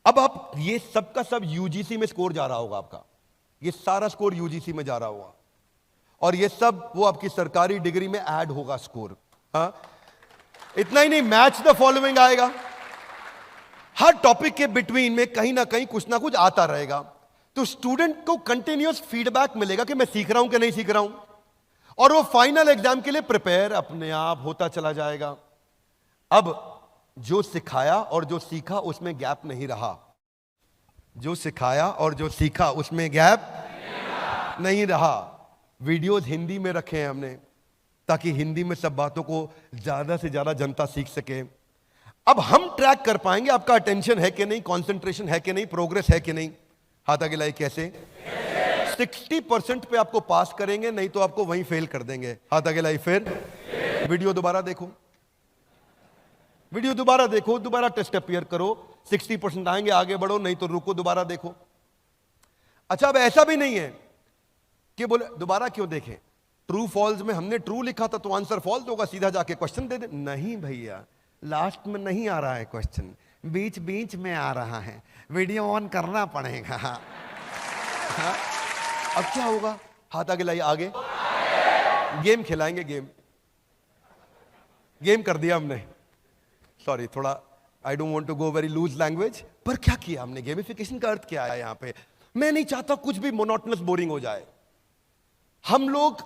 अब आप ये सब का सब UGC में स्कोर जा रहा होगा आपका, ये सारा स्कोर UGC में जा रहा होगा, और ये सब वो आपकी सरकारी डिग्री में ऐड होगा स्कोर। हाँ, इतना ही नहीं, मैच द फॉलोइंग आएगा। हर टॉपिक के बिटवीन में कहीं ना कहीं कुछ ना कुछ आता रहेगा, तो स्टूडेंट को कंटिन्यूअस फीडबैक मिलेगा कि मैं सीख रहा हूं कि नहीं सीख रहा हूं, और वो फाइनल एग्जाम के लिए प्रिपेयर अपने आप होता चला जाएगा। अब जो सिखाया और जो सीखा उसमें गैप नहीं रहा, जो सिखाया और जो सीखा उसमें गैप नहीं रहा। वीडियोस हिंदी में रखे हैं हमने ताकि हिंदी में सब बातों को ज्यादा से ज्यादा जनता सीख सके। अब हम ट्रैक कर पाएंगे आपका अटेंशन है कि नहीं, कंसंट्रेशन है कि नहीं, प्रोग्रेस है कि नहीं। हाथ आगे लाइए। कैसे? 60% पे आपको पास करेंगे, नहीं तो आपको वहीं फेल कर देंगे। हाथ आगे लाइए। फिर वीडियो दोबारा देखो, वीडियो दोबारा देखो, दोबारा टेस्ट अपीयर करो, 60% आएंगे, आगे बढ़ो, नहीं तो रुको, दोबारा देखो। अच्छा, अब ऐसा भी नहीं है कि बोले दोबारा क्यों देखें, ट्रू फॉल्स में हमने ट्रू लिखा था तो आंसर फॉल्स होगा, सीधा जाके क्वेश्चन दे दे। नहीं भैया, लास्ट में नहीं आ रहा है क्वेश्चन, बीच बीच में आ रहा है, वीडियो ऑन करना पड़ेगा। हाँ? अब क्या होगा? हाथ आगे लाइए। आगे गेम खिलाएंगे, गेम कर दिया हमने। सॉरी, थोड़ा I don't want to go very loose language, पर क्या किया हमने? गेमिफिकेशन का अर्थ क्या है यहां पे? मैं नहीं चाहता कुछ भी मोनोटोनस बोरिंग हो जाए। हम लोग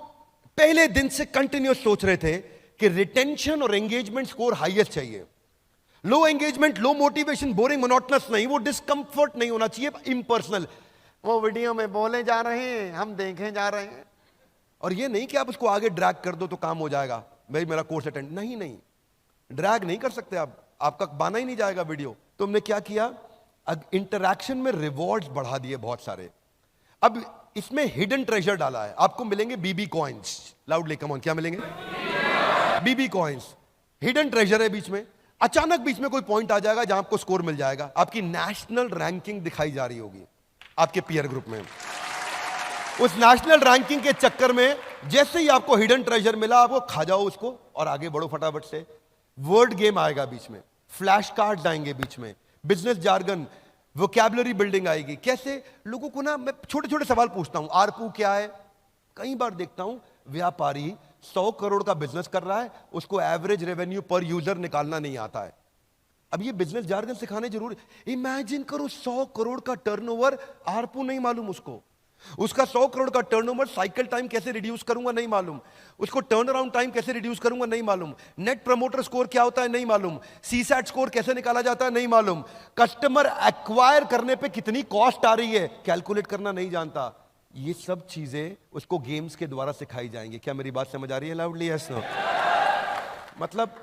पहले दिन से कंटिन्यूस सोच रहे थे कि रिटेंशन और एंगेजमेंट स्कोर हाईएस्ट चाहिए। Low engagement, low motivation, boring, monotonous नहीं, वो डिस्कंफर्ट नहीं होना चाहिए, इम्पर्सनल। वो वीडियो में बोले जा रहे हैं, हम देखे जा रहे हैं, और ये नहीं कि आप उसको आगे ड्रैग कर दो तो काम हो जाएगा, भाई मेरा कोर्स अटेंड। नहीं, ड्रैग नहीं कर सकते आप, आपका बाना ही नहीं जाएगा वीडियो। तो हमने क्या किया? इंटरैक्शन में रिवॉर्ड्स बढ़ा दिए बहुत सारे। अब इसमें हिडन ट्रेजर डाला है, आपको मिलेंगे BB coins. Loudly come on, क्या मिलेंगे? BB कॉइन्स, हिडन ट्रेजर है बीच में। अचानक बीच में कोई पॉइंट आ जाएगा जहां आपको स्कोर मिल जाएगा, आपकी नेशनल रैंकिंग दिखाई जा रही होगी आपके पीयर ग्रुप में। उस नेशनल रैंकिंग के चक्कर में जैसे ही आपको हिडन ट्रेजर मिला, आपको खा जाओ उसको और आगे बढ़ो फटाफट से। वर्ड गेम आएगा बीच में, फ्लैश कार्ड्स आएंगे बीच में, बिजनेस जार्गन, वोकैबुलरी बिल्डिंग आएगी। कैसे लोगों को ना, मैं छोटे छोटे सवाल पूछता हूं, आरपू क्या है? कई बार देखता हूं व्यापारी 100 करोड़ का बिजनेस कर रहा है, उसको एवरेज रेवेन्यू पर यूजर निकालना नहीं आता है। अब ये बिजनेस जार्गन सिखाने जरूरी। इमेजिन करो 100 करोड़ का टर्नओवर, आरपू नहीं मालूम उसको, उसका 100 करोड़ का टर्नओवर, साइकिल टाइम कैसे रिड्यूस करूंगा नहीं मालूम, उसको टर्न अराउंड टाइम कैसे रिड्यूस करूंगा नहीं मालूम, नेट प्रमोटर स्कोर क्या होता है नहीं मालूम, सीसैट स्कोर कैसे निकाला जाता है नहीं मालूम, कस्टमर एक्वायर करने पे कितनी कॉस्ट आ रही है कैलकुलेट करना नहीं जानता। ये सब चीजें उसको गेम्स के द्वारा सिखाई जाएंगी। क्या मेरी बात समझ आ रही है लाउडली? Yes no? मतलब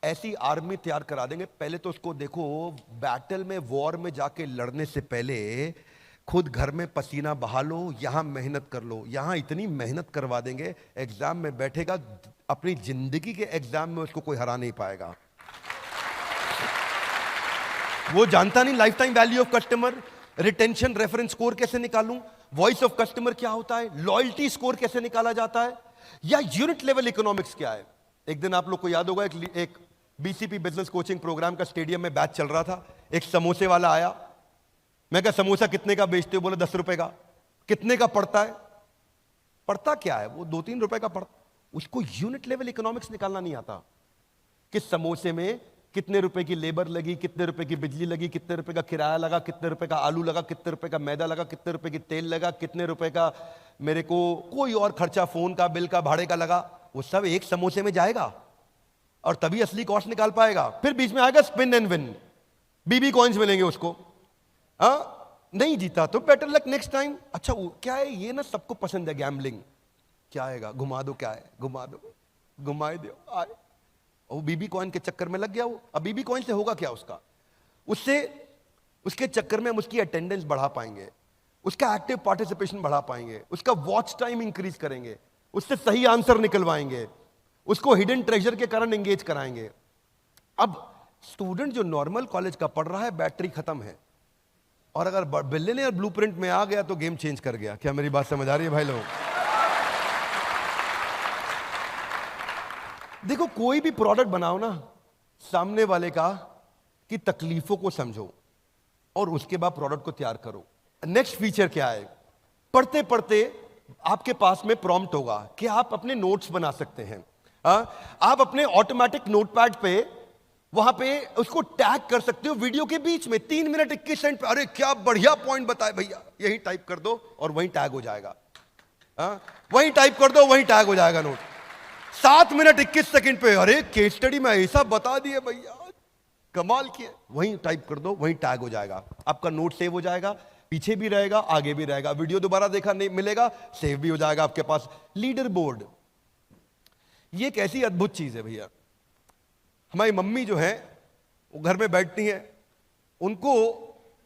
ऐसी आर्मी तैयार करा देंगे। पहले तो उसको देखो, बैटल में, वॉर में जाके लड़ने से पहले खुद घर में पसीना बहा लो, यहां मेहनत कर लो। यहां इतनी मेहनत करवा देंगे, एग्जाम में बैठेगा, अपनी जिंदगी के एग्जाम में उसको कोई हरा नहीं पाएगा। वो जानता नहीं life time value of customer, retention reference score कैसे निकालूं, वॉइस ऑफ कस्टमर क्या होता है, लॉयल्टी स्कोर कैसे निकाला जाता है, या यूनिट लेवल इकोनॉमिक्स क्या है। एक दिन आप लोग को याद होगा, एक बीसीपी बिजनेस कोचिंग प्रोग्राम का स्टेडियम में बैच चल रहा था। एक समोसे वाला आया, मैं कहा समोसा कितने का बेचते हो? बोले 10 रुपए का। कितने का पड़ता है? पड़ता क्या है? वो 2-3 रुपए का पड़ता। उसको यूनिट लेवल इकोनॉमिक्स निकालना नहीं आता कि समोसे में कितने रुपए की लेबर लगी, कितने रुपए की बिजली लगी, कितने रुपए का किराया लगा, कितने रुपए का आलू लगा, कितने रुपए का मैदा लगा, कितने रुपए की तेल लगा, कितने रुपए का मेरे को कोई और खर्चा, फोन का बिल का, भाड़े का लगा। वो सब एक समोसे में जाएगा और तभी असली कॉस्ट निकाल पाएगा। फिर बीच में आएगा spin and win, BB coins मिलेंगे उसको। नहीं जीता तो बेटर लक नेक्स्ट टाइम। अच्छा वो क्या है, ये ना सबको पसंद है गैम्बलिंग। क्या आएगा? घुमा दो। क्या है? घुमा दो, घुमाए दो, आए। वो बीबी कॉइन के चक्कर में लग गया वो। अब बीबी कॉइन से होगा क्या उसका? उससे उसके चक्कर में हम उसकी अटेंडेंस बढ़ा पाएंगे, उसका एक्टिव पार्टिसिपेशन बढ़ा पाएंगे, उसका वॉच टाइम इंक्रीज करेंगे, उससे सही आंसर निकलवाएंगे, उसको हिडन ट्रेजर के कारण एंगेज कराएंगे। अब स्टूडेंट जो नॉर्मल कॉलेज का पढ़ रहा है, बैटरी खत्म है, और अगर बिलियनियर ब्लूप्रिंट में आ गया तो गेम चेंज कर गया। क्या मेरी बात समझ आ रही है भाई लोग? देखो कोई भी प्रोडक्ट बनाओ ना, सामने वाले का की तकलीफों को समझो और उसके बाद प्रोडक्ट को तैयार करो। नेक्स्ट फीचर क्या है? पढ़ते पढ़ते आपके पास में प्रॉम्प्ट होगा कि आप अपने नोट्स बना सकते हैं। आप अपने ऑटोमेटिक नोटपैड पे वहां पे उसको टैग कर सकते हो वीडियो के बीच में। 3 मिनट 21 सेकंड पे, अरे क्या बढ़िया पॉइंट बताए भैया, यही टाइप कर दो और वहीं टैग हो जाएगा। वहीं टाइप कर दो, वहीं टैग हो जाएगा नोट। 7 मिनट 21 सेकंड पे, अरे केस स्टडी में ऐसा बता दिए भैया, कमाल किए, वहीं टाइप कर दो, वहीं टैग हो जाएगा। आपका नोट सेव हो जाएगा, पीछे भी रहेगा, आगे भी रहेगा। वीडियो दोबारा देखा नहीं मिलेगा, सेव भी हो जाएगा आपके पास। लीडर बोर्ड, ये एक ऐसी अद्भुत चीज है भैया। हमारी मम्मी जो है वो घर में बैठती हैं, उनको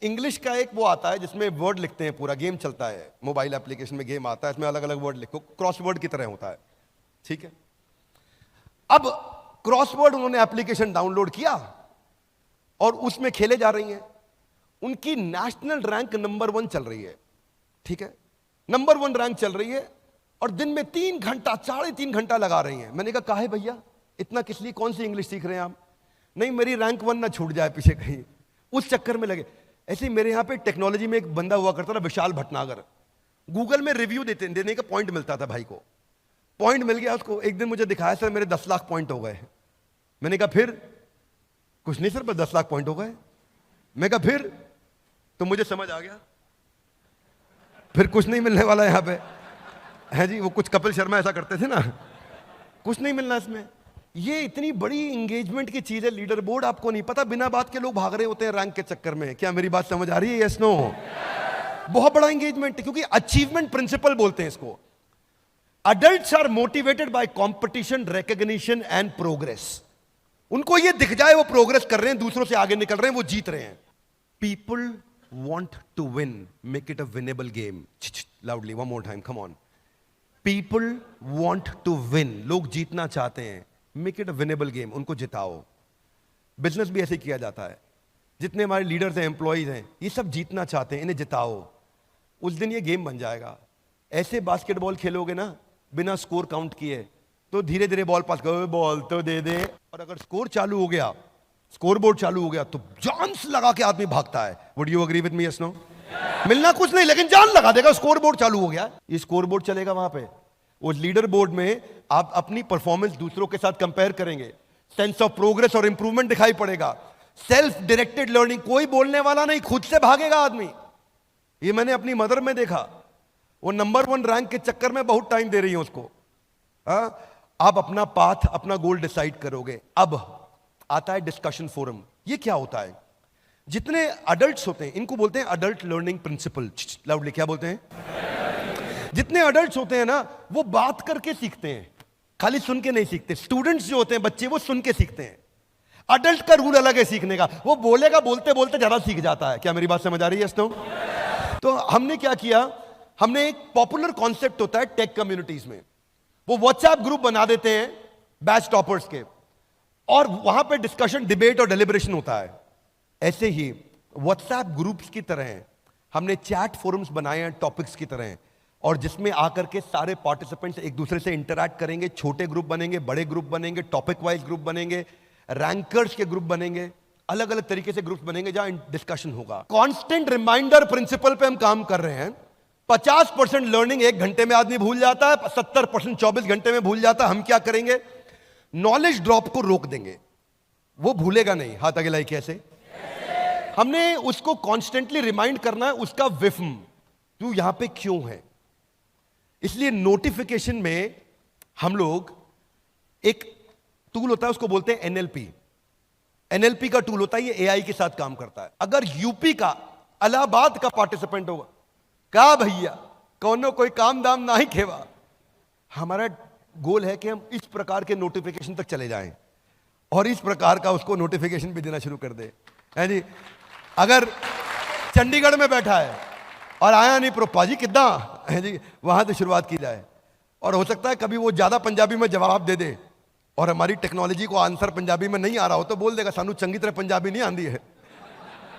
इंग्लिश का एक वो आता है जिसमें वर्ड लिखते हैं, पूरा गेम चलता है, मोबाइल एप्लीकेशन में गेम आता है, इसमें अलग अलग वर्ड लिखो, क्रॉसवर्ड की तरह होता है, ठीक है। अब क्रॉसवर्ड उन्होंने एप्लीकेशन डाउनलोड किया और उसमें खेले जा रही हैं। उनकी नेशनल रैंक नंबर 1 चल रही है, ठीक है, नंबर 1 रैंक चल रही है, और दिन में 3 घंटा 3.5 घंटा लगा रही हैं। मैंने कहा काहे भैया इतना किस लिए, कौन सी इंग्लिश सीख रहे हैं आप? नहीं मेरी रैंक 1 ना छूट जाए पीछे कहीं, उस चक्कर में लगे। ऐसे ही मेरे यहां पे टेक्नोलॉजी में एक बंदा हुआ करता था, विशाल भटनागर, गूगल में रिव्यू देने का पॉइंट मिलता था भाई को। पॉइंट मिल गया उसको, एक दिन मुझे दिखाया सर मेरे 10 लाख पॉइंट हो गए। मैंने कहा फिर? कुछ नहीं सर, बस 10 लाख पॉइंट हो गए। मैं कहा फिर? तो मुझे समझ आ गया फिर कुछ नहीं मिलने वाला यहां पे है जी। वो कुछ कपिल शर्मा ऐसा करते थे ना, कुछ नहीं मिलना इसमें। ये इतनी बड़ी इंगेजमेंट की चीज है लीडर बोर्ड, आपको नहीं पता, बिना बात के लोग भाग रहे होते हैं रैंक के चक्कर में। क्या मेरी बात समझ आ रही है? Yes no? बहुत बड़ा इंगेजमेंट है, क्योंकि अचीवमेंट प्रिंसिपल बोलते हैं इसको। Adults are motivated by competition, recognition and progress. उनको ये दिख जाए वो प्रोग्रेस कर रहे हैं, दूसरों से आगे निकल रहे हैं, वो जीत रहे हैं। People want to win, make it a winnable game. Loudly one more time, come on. People want to win, लोग जीतना चाहते हैं, make it a winnable game, उनको जिताओ। बिजनेस भी ऐसे किया जाता है, जितने हमारे लीडर्स हैं, एम्प्लॉइज हैं, ये सब जीतना चाहते हैं, इन्हें जिताओ। उस दिन ये गेम बन जाएगा। ऐसे बास्केटबॉल खेलोगे ना बिना स्कोर काउंट किए, तो धीरे धीरे बॉल पास करो, बॉल तो दे दे, और अगर स्कोर चालू हो गया स्कोरबोर्ड चालू हो गया तो जान से लगा के आदमी भागता है। Would you agree with me? Yes no? मिलना कुछ नहीं लेकिन जान लगा देगा। स्कोरबोर्ड चालू हो गया, ये स्कोरबोर्ड चलेगा वहां पे, वो लीडर बोर्ड में आप अपनी परफॉर्मेंस दूसरों के साथ कंपेयर करेंगे, सेंस ऑफ प्रोग्रेस और इंप्रूवमेंट दिखाई पड़ेगा। सेल्फ डायरेक्टेड लर्निंग, कोई बोलने वाला नहीं, खुद से भागेगा आदमी। ये मैंने अपनी मदर में देखा, वो नंबर 1 रैंक के चक्कर में बहुत टाइम दे रही है उसको। आप अपना पाथ, अपना गोल डिसाइड करोगे। अब आता है डिस्कशन फोरम। ये क्या होता है? जितने अडल्ट्स होते हैं इनको बोलते हैं अडल्ट लर्निंग प्रिंसिपल। लाउडली क्या बोलते हैं? जितने अडल्ट्स होते हैं ना वो बात करके सीखते हैं, खाली सुन के नहीं सीखते। स्टूडेंट्स जो होते हैं बच्चे, वो सुन के सीखते हैं। अडल्ट का रूल अलग है सीखने का, वो बोलेगा, बोलते बोलते ज्यादा सीख जाता है। क्या मेरी बात समझ आ रही है? तो हमने क्या किया, हमने एक पॉपुलर कॉन्सेप्ट होता है टेक कम्युनिटीज में, वो व्हाट्सएप ग्रुप बना देते हैं बैच टॉपर्स के, और वहां पे डिस्कशन, डिबेट और डेलिब्रेशन होता है। ऐसे ही व्हाट्सएप ग्रुप्स की तरह हमने चैट फोरम्स बनाए हैं टॉपिक्स की तरह, और जिसमें आकर के सारे पार्टिसिपेंट्स एक दूसरे से इंटरैक्ट करेंगे। छोटे ग्रुप बनेंगे, बड़े ग्रुप बनेंगे, टॉपिक वाइज ग्रुप बनेंगे, रैंकर्स के ग्रुप बनेंगे, अलग अलग तरीके से ग्रुप बनेंगे जहां डिस्कशन होगा। कांस्टेंट रिमाइंडर प्रिंसिपल पे हम काम कर रहे हैं। 50% लर्निंग 1 घंटे में आदमी भूल जाता है, 70% 24 घंटे में भूल जाता है। हम क्या करेंगे? नॉलेज ड्रॉप को रोक देंगे, वो भूलेगा नहीं। हाथ आगे लाई कैसे? हमने उसको कॉन्स्टेंटली रिमाइंड करना है उसका विफ्म, तू यहां पे क्यों है। इसलिए नोटिफिकेशन में हम लोग एक टूल होता है, उसको बोलते हैं एनएलपी। एनएलपी का टूल होता है, ये एआई के साथ काम करता है। अगर यूपी का, इलाहाबाद का पार्टिसिपेंट होगा, कहा भैया कौनो कोई काम दाम ना ही खेवा, हमारा गोल है कि हम इस प्रकार के नोटिफिकेशन तक चले जाएं और इस प्रकार का उसको नोटिफिकेशन भी देना शुरू कर दे। है जी? अगर चंडीगढ़ में बैठा है और आया नहीं प्रोपा जी कितना है जी, वहां से शुरुआत की जाए। और हो सकता है कभी वो ज्यादा पंजाबी में जवाब दे दे और हमारी टेक्नोलॉजी को आंसर पंजाबी में नहीं आ रहा हो तो बोल देगा सानू चंगी तरह पंजाबी नहीं आती है,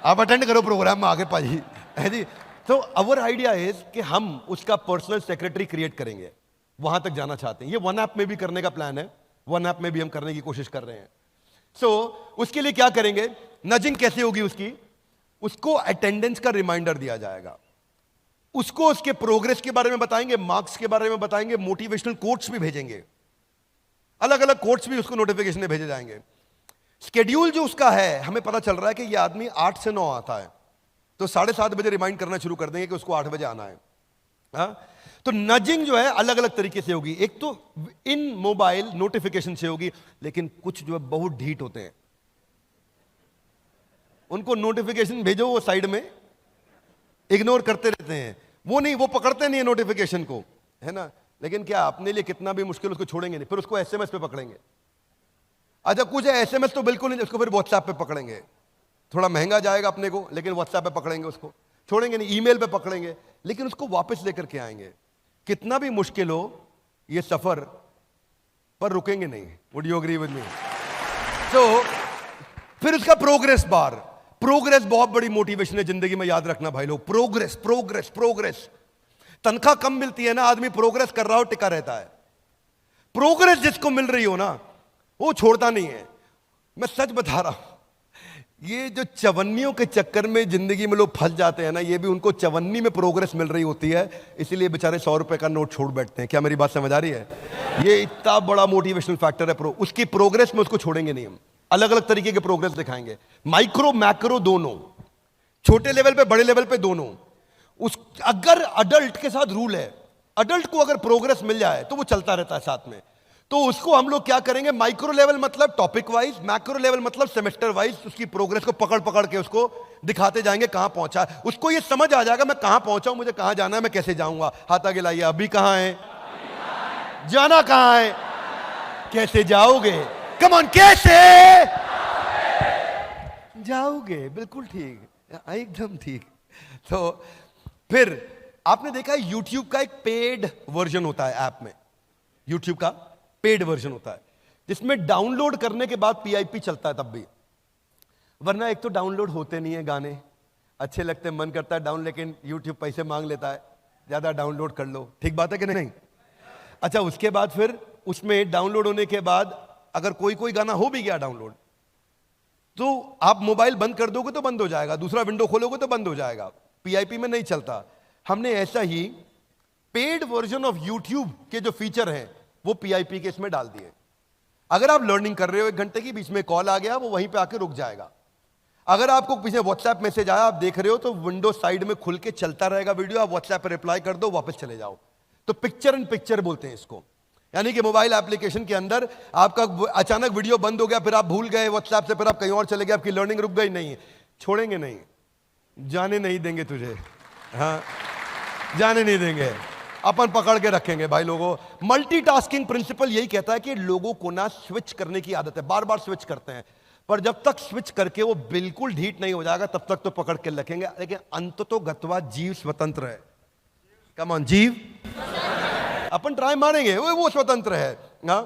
आप अटेंड करो प्रोग्राम में आगे पाजी। है जी? तो अवर आइडिया इज कि हम उसका पर्सनल सेक्रेटरी क्रिएट करेंगे, वहां तक जाना चाहते हैं। ये वन ऐप में भी करने का प्लान है, वन ऐप में भी हम करने की कोशिश कर रहे हैं। उसके लिए क्या करेंगे? नजिंग कैसे होगी उसकी? उसको अटेंडेंस का रिमाइंडर दिया जाएगा, उसको उसके प्रोग्रेस के बारे में बताएंगे, मार्क्स के बारे में बताएंगे, मोटिवेशनल कोट्स भी भेजेंगे, अलग अलग कोट्स भी उसको नोटिफिकेशन में भेजे जाएंगे। स्केड्यूल जो उसका है, हमें पता चल रहा है कि ये आदमी 8 से 9 आता है, तो 7:30 बजे रिमाइंड करना शुरू कर देंगे कि उसको 8 बजे आना है। तो नजिंग जो है अलग अलग तरीके से होगी। एक तो इन मोबाइल नोटिफिकेशन से होगी, लेकिन कुछ जो है बहुत ढीठ होते हैं, उनको नोटिफिकेशन भेजो वो साइड में इग्नोर करते रहते हैं, वो नहीं, वो पकड़ते नहीं है नोटिफिकेशन को, है ना। लेकिन क्या अपने लिए कितना भी मुश्किल उसको छोड़ेंगे नहीं, फिर उसको एसएमएस पे पकड़ेंगे। अच्छा कुछ है एसएमएस तो बिल्कुल नहीं, उसको फिर व्हाट्सएप पे पकड़ेंगे, थोड़ा महंगा जाएगा अपने को, लेकिन व्हाट्सएप पे पकड़ेंगे, उसको छोड़ेंगे नहीं, ईमेल पे पकड़ेंगे, लेकिन उसको वापस लेकर के आएंगे। कितना भी मुश्किल हो ये सफर, पर रुकेंगे नहीं। Would you agree with me? तो फिर उसका प्रोग्रेस बार, प्रोग्रेस बहुत बड़ी मोटिवेशन है जिंदगी में, याद रखना भाई लोग। Progress progress progress. तनख्वाह कम मिलती है ना, आदमी प्रोग्रेस कर रहा हो टिका रहता है। प्रोग्रेस जिसको मिल रही हो ना वो छोड़ता नहीं है। मैं सच बता रहा हूं, ये जो चवन्नियों के चक्कर में जिंदगी में लोग फंस जाते हैं ना, ये भी उनको चवन्नी में प्रोग्रेस मिल रही होती है, इसीलिए बेचारे 100 रुपए का नोट छोड़ बैठते हैं। क्या मेरी बात समझ आ रही है? ये इतना बड़ा मोटिवेशनल फैक्टर है। उसकी प्रोग्रेस में उसको छोड़ेंगे नहीं हम, अलग अलग तरीके के प्रोग्रेस दिखाएंगे, माइक्रो मैक्रो दोनों, छोटे लेवल पे बड़े लेवल पे दोनों। अगर अडल्ट के साथ रूल है, अडल्ट को अगर प्रोग्रेस मिल जाए तो वो चलता रहता है साथ में, तो उसको हम लोग क्या करेंगे? माइक्रो लेवल मतलब टॉपिक वाइज, मैक्रो लेवल मतलब सेमेस्टर वाइज उसकी प्रोग्रेस को पकड़ पकड़ के उसको दिखाते जाएंगे कहां पहुंचा है। उसको ये समझ आ जाएगा मैं कहां पहुंचा हूं, मुझे कहां जाना है, मैं कैसे जाऊंगा। हाथ आगे लाइए, अभी कहां है, जाना कहां है, कैसे जाओगे? कम ऑन, कैसे जाओगे? बिल्कुल ठीक, एकदम ठीक। तो फिर आपने देखा है YouTube का एक पेड वर्जन होता है, ऐप में YouTube का पेड वर्जन होता है जिसमें डाउनलोड करने के बाद PIP चलता है तब भी, वरना एक तो डाउनलोड होते नहीं है गाने, अच्छे लगते हैं, मन करता है डाउन, लेकिन YouTube पैसे मांग लेता है, ज्यादा डाउनलोड कर लो। ठीक बात है कि नहीं? अच्छा उसके बाद फिर उसमें डाउनलोड होने के बाद अगर कोई गाना हो भी गया डाउनलोड, तो आप मोबाइल बंद कर दोगे तो बंद हो जाएगा, दूसरा विंडो खोलोगे तो बंद हो जाएगा। पीआईपी में नहीं चलता। हमने ऐसा ही पेड वर्जन ऑफ यूट्यूब के जो फीचर हैं वो पीआईपी के इसमें डाल दिए। अगर आप लर्निंग कर रहे हो 1 घंटे की, बीच में कॉल आ गया, वो वहीं पे आके रुक जाएगा। अगर आपको पीछे व्हाट्सएप मैसेज आया, आप देख रहे हो, तो विंडो साइड में खुल के चलता रहेगा वीडियो, आप व्हाट्सएप पर रिप्लाई कर दो, वापस चले जाओ। तो पिक्चर इन पिक्चर बोलते हैं इसको। यानी कि मोबाइल एप्लीकेशन के अंदर आपका अचानक वीडियो बंद हो गया, फिर आप भूल गए व्हाट्सएप से, फिर आप कहीं और चले गए, आपकी लर्निंग रुक गई, नहीं, छोड़ेंगे नहीं, जाने नहीं देंगे तुझे, हाँ जाने नहीं देंगे, अपन पकड़ के रखेंगे भाई लोगों। मल्टीटास्किंग प्रिंसिपल यही कहता है कि लोगों को ना स्विच करने की आदत है, बार बार स्विच करते हैं, पर जब तक स्विच करके वो बिल्कुल ढीठ नहीं हो जाएगा तब तक तो पकड़ के रखेंगे। लेकिन अंततोगत्वा जीव स्वतंत्र है। कम ऑन जीव, अपन ट्राई मारेंगे, वो स्वतंत्र है ना।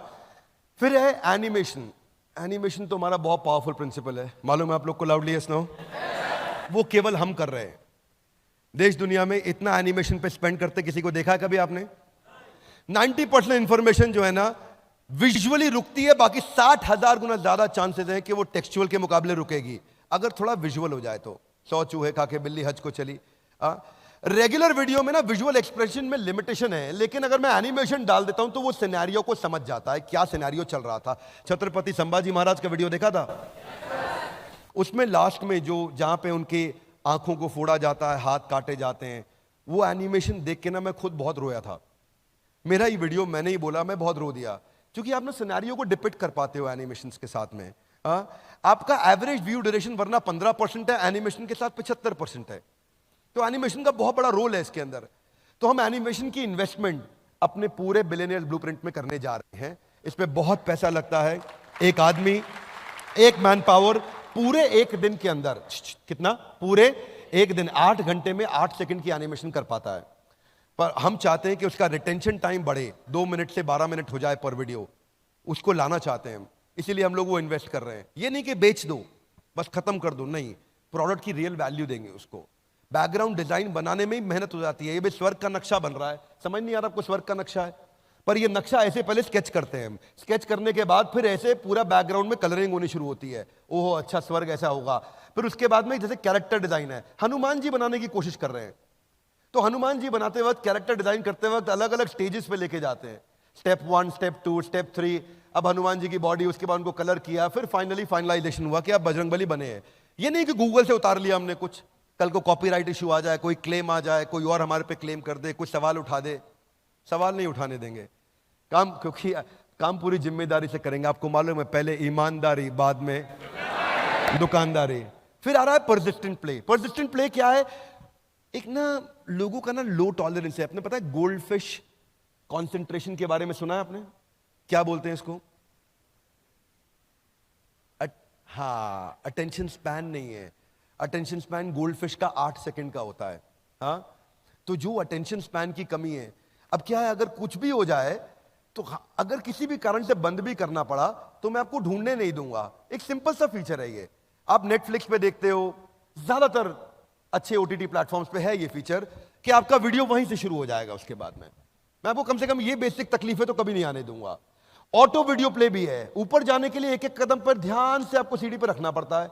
फिर है एनिमेशन। एनिमेशन तो हमारा बहुत पावरफुल प्रिंसिपल है, मालूम है आप लोग को, लाउडली यस नो। वो केवल हम कर रहे हैं। देश दुनिया में इतना एनिमेशन पे स्पेंड करते किसी को देखा है कभी आपने? 90% इंफॉर्मेशन जो है ना विजुअली रुकती है, बाकी 60,000 गुना ज्यादा चांसेस है कि वो टेक्सचुअल के मुकाबले रुकेगी अगर थोड़ा विजुअल हो जाए तो। 100 चूहे खा के बिल्ली हज को चली। रेगुलर वीडियो में ना विजुअल एक्सप्रेशन में लिमिटेशन है, लेकिन अगर मैं एनिमेशन डाल देता हूं तो वो सिनेरियो को समझ जाता है, क्या सिनेरियो चल रहा था। छत्रपति संभाजी महाराज का वीडियो देखा था? उसमें लास्ट में जो जहां पे उनके आंखों को फोड़ा जाता है, हाथ काटे जाते हैं, वो एनिमेशन देख के ना मैं खुद बहुत रोया था। मेरा ही वीडियो, मैंने ही बोला, मैं बहुत रो दिया, क्योंकि आप ना सिनेरियो को डिपिक्ट कर पाते हो एनिमेशंस के साथ में। आपका एवरेज व्यू ड्यूरेशन वरना 15% है, एनिमेशन के साथ 75% है। तो एनिमेशन का बहुत बड़ा रोल है इसके अंदर। तो हम एनिमेशन की इन्वेस्टमेंट अपने पूरे बिलियनियर ब्लूप्रिंट में करने जा रहे हैं। इस पे बहुत पैसा लगता है। एक आदमी, एक मैन पावर पूरे 1 दिन के अंदर, कितना? पूरे 1 दिन 8 घंटे में 8 सेकंड की एनिमेशन कर पाता है। पर हम चाहते हैं कि उसका रिटेंशन टाइम बढ़े, 2 मिनट से 12 मिनट हो जाए पर वीडियो, उसको लाना चाहते हैं हम, इसीलिए हम लोग वो इन्वेस्ट कर रहे हैं। ये नहीं कि बेच दो बस खत्म कर दो, नहीं, प्रोडक्ट की रियल वैल्यू देंगे उसको। बैकग्राउंड डिजाइन बनाने में ही मेहनत हो जाती है। ये भी स्वर्ग का नक्शा बन रहा है, समझ नहीं आ रहा आपको स्वर्ग का नक्शा है, पर ये नक्शा ऐसे पहले स्केच करते हैं हम, स्केच करने के बाद फिर ऐसे पूरा बैकग्राउंड में कलरिंग होनी शुरू होती है। ओहो अच्छा स्वर्ग ऐसा होगा। फिर उसके बाद में जैसे कैरेक्टर डिजाइन है, हनुमान जी बनाने की कोशिश कर रहे हैं, तो हनुमान जी बनाते वक्त, कैरेक्टर डिजाइन करते वक्त अलग अलग स्टेजेस पे लेके जाते हैं, स्टेप 1, स्टेप 2, स्टेप 3। अब हनुमान जी की बॉडी, उसके बाद उनको कलर किया, फिर फाइनली फाइनलाइजेशन हुआ कि अब बजरंगबली बने हैं। ये नहीं कि गूगल से उतार लिया हमने कुछ, कल को कॉपीराइट इशू आ जाए, कोई क्लेम आ जाए, कोई और हमारे पे क्लेम कर दे, कुछ सवाल उठा दे। सवाल नहीं उठाने देंगे काम, क्योंकि काम पूरी जिम्मेदारी से करेंगे। आपको मालूम है, पहले ईमानदारी, बाद में दुकानदारी। फिर आ रहा है परसिस्टेंट प्ले। परसिस्टेंट प्ले क्या है? एक ना लोगों का ना लो टॉलरेंस है। आपने पता है गोल्ड फिश कॉन्सेंट्रेशन के बारे में सुना है आपने? क्या बोलते हैं इसको? हाँ, अटेंशन स्पैन नहीं है। अटेंशन स्पैन गोल्ड फिश का 8 सेकंड का होता है। हाँ, तो जो अटेंशन स्पैन की कमी है, अब क्या है, अगर कुछ भी हो जाए तो अगर किसी भी कारण से बंद भी करना पड़ा तो मैं आपको ढूंढने नहीं दूंगा। एक सिंपल सा फीचर है ये। आप नेटफ्लिक्स पे देखते हो, ज्यादातर अच्छे ओटीटी प्लेटफॉर्म्स पे है ये फीचर कि आपका वीडियो वहीं से शुरू हो जाएगा। उसके बाद में मैं आपको कम से कम ये बेसिक तकलीफें तो कभी नहीं आने दूंगा। ऑटो वीडियो प्ले भी है। ऊपर जाने के लिए एक एक कदम पर ध्यान से आपको सीढ़ी पर रखना पड़ता है।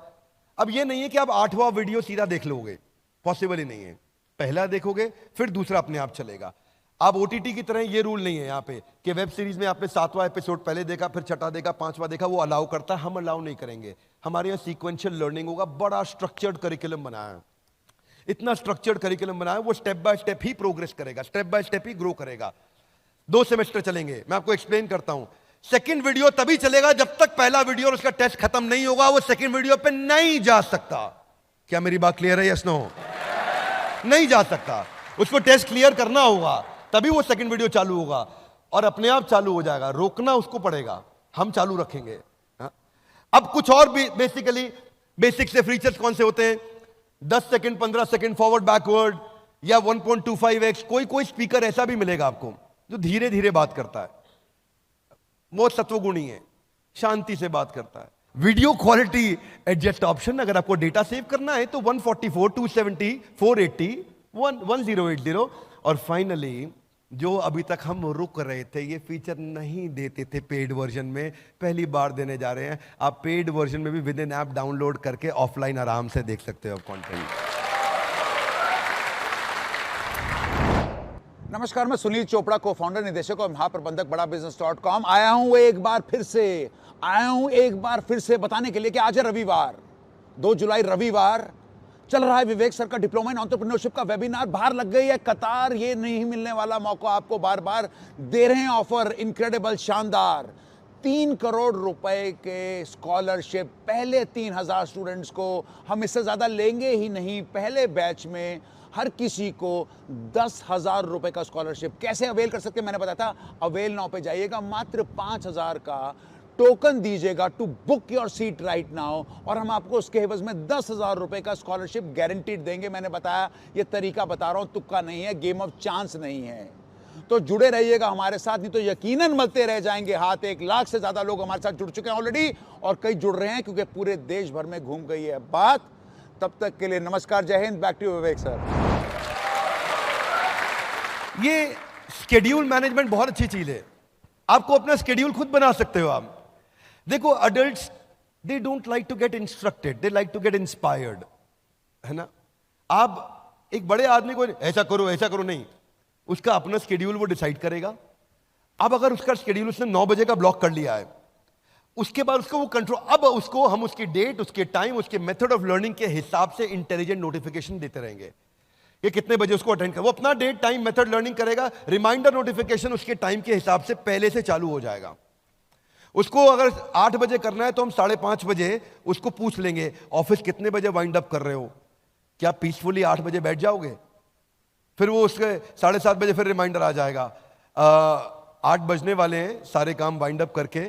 अब ये नहीं है कि आप 8वां वीडियो सीधा देख लोगे, पॉसिबल ही नहीं है। पहला देखोगे फिर दूसरा अपने आप चलेगा। आप ओटीटी की तरह ये रूल नहीं है यहाँ पे कि वेब सीरीज में आपने 7वां एपिसोड पहले देखा, फिर 6वां देखा, 5वां देखा, वो अलाउ करता है। हम अलाउ नहीं करेंगे। हमारे यहाँ सीक्वेंशियल लर्निंग होगा। बड़ा स्ट्रक्चर्ड करिकुलम बनाया है, इतना स्ट्रक्चर्ड करिकुलम बनाया है, वो स्टेप बाय स्टेप ही प्रोग्रेस करेगा, स्टेप बाय स्टेप ही ग्रो करेगा। 2 सेमेस्टर चलेंगे। मैं आपको एक्सप्लेन करता हूं। सेकंड वीडियो तभी चलेगा जब तक पहला वीडियो और उसका टेस्ट खत्म नहीं होगा, वो सेकंड वीडियो पे नहीं जा सकता। क्या मेरी बात क्लियर है? Yes no? नहीं जा सकता। उसको टेस्ट क्लियर करना होगा, तभी वो सेकंड वीडियो चालू होगा और अपने आप चालू हो जाएगा। रोकना उसको पड़ेगा, हम चालू रखेंगे। अब कुछ और भी बेसिक से फीचर्स कौन से होते हैं? 10 सेकंड, 15 सेकंड फॉरवर्ड बैकवर्ड, या 1.25x। कोई स्पीकर ऐसा भी मिलेगा आपको जो धीरे धीरे बात करता है, बहुत सत्वगुणी है, शांति से बात करता है। वीडियो क्वालिटी एडजस्ट ऑप्शन, अगर आपको डेटा सेव करना है तो 144, 270, 480, 1080। और फाइनली जो अभी तक हम रुक रहे थे, ये फीचर नहीं देते थे पेड वर्जन में, पहली बार देने जा रहे हैं। आप पेड वर्जन में भी विद इन ऐप डाउनलोड करके ऑफलाइन आराम से देख सकते हो कंटेंट। नमस्कार, मैं सुनील चोपड़ा, को फाउंडर, निदेशक और महाप्रबंधक बड़ा बिजनेस.com आया हूं एक बार फिर से बताने के लिए कि आज है रविवार, 2 जुलाई रविवार, चल रहा है विवेक सर का डिप्लोमा इन एंटरप्रेन्योरशिप का वेबिनार। बाहर लग गई है कतार, ये नहीं मिलने वाला मौका आपको, बार बार दे रहे हैं ऑफर, इनक्रेडिबल, शानदार। 3 करोड़ रुपए के स्कॉलरशिप पहले 3000 स्टूडेंट्स को, हम इससे ज्यादा लेंगे ही नहीं। पहले बैच में हर किसी को 10,000 रुपए का स्कॉलरशिप। कैसे अवेल कर सकते हैं मैंने बताया था, अवेल नाउ पे जाइएगा, मात्र 5,000 का टोकन दीजिएगा to book your seat right now, और हम आपको उसके एवज में 10,000 रुपए का स्कॉलरशिप गारंटीड देंगे। मैंने बताया ये तरीका बता रहा हूं, तुक्का नहीं है, गेम ऑफ चांस नहीं है। तो जुड़े रहिएगा हमारे साथ, नहीं तो यकीनन मलते रह जाएंगे हाथ। 1 लाख से ज्यादा लोग हमारे साथ जुड़ चुके हैं ऑलरेडी, और कई जुड़ रहे हैं क्योंकि पूरे देश भर में घूम गई है बात। तब तक के लिए नमस्कार, जय Hind, back to Vivek sir. ये स्केड्यूल मैनेजमेंट बहुत अच्छी चीज है, आपको अपना स्केड्यूल खुद बना सकते हो आप। देखो, adults they don't like to get instructed, they like to get inspired, है ना। आप एक बड़े आदमी को ऐसा करो नहीं, उसका अपना स्केड्यूल वो डिसाइड करेगा। अब अगर उसका स्केड्यूल उसने 9 बजे का ब्लॉक कर लिया है, उसके बाद उसको वो कंट्रोल, अब उसको हम उसकी डेट, उसके टाइम, उसके मेथड ऑफ लर्निंग के हिसाब से इंटेलिजेंट नोटिफिकेशन देते रहेंगे कि कितने बजे उसको अटेंड कर। वो अपना डेट, टाइम, मेथड लर्निंग करेगा, रिमाइंडर नोटिफिकेशन उसके टाइम के हिसाब से पहले से चालू हो जाएगा। उसको अगर 8 बजे करना है तो हम 5:30 बजे उसको पूछ लेंगे, ऑफिस कितने बजे वाइंड अप कर रहे हो, क्या पीसफुली 8 बजे बैठ जाओगे। फिर वो उसके 7:30 बजे फिर रिमाइंडर आ जाएगा, 8 बजने वाले हैं, सारे काम वाइंड अप करके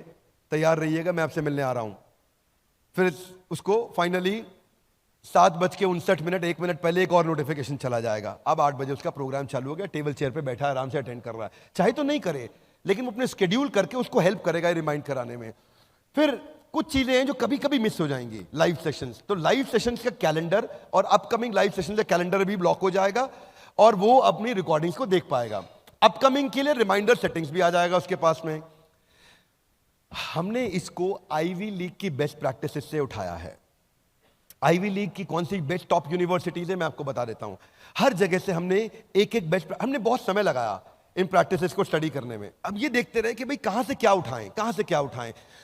तैयार रहिएगा, मैं आपसे मिलने आ रहा हूं। फिर उसको फाइनली 7:59 1 मिनट पहले एक और नोटिफिकेशन चला जाएगा। अब 8 बजे उसका प्रोग्राम चालू हो गया, टेबल चेयर पे बैठा आराम से अटेंड कर रहा है। चाहे तो नहीं करे, लेकिन वो अपने स्केड्यूल करके उसको हेल्प करेगा रिमाइंड कराने में। फिर कुछ चीजें हैं जो कभी कभी मिस हो जाएंगी, लाइव सेशंस। तो लाइव सेशंस का कैलेंडर और अपकमिंग लाइव सेशंस का कैलेंडर भी ब्लॉक हो जाएगा, और वो अपनी रिकॉर्डिंग्स को देख पाएगा। अपकमिंग के लिए रिमाइंडर सेटिंग्स भी आ जाएगा उसके पास में। हमने इसको आईवी लीग की बेस्ट प्रैक्टिसेस से उठाया है। आईवी लीग की कौन सी बेस्ट टॉप यूनिवर्सिटीज है मैं आपको बता देता हूं। हर जगह से हमने एक बेस्ट, हमने बहुत समय लगाया इन प्रैक्टिसेस को स्टडी करने में। अब ये देखते रहे कि भाई कहां से क्या उठाएं।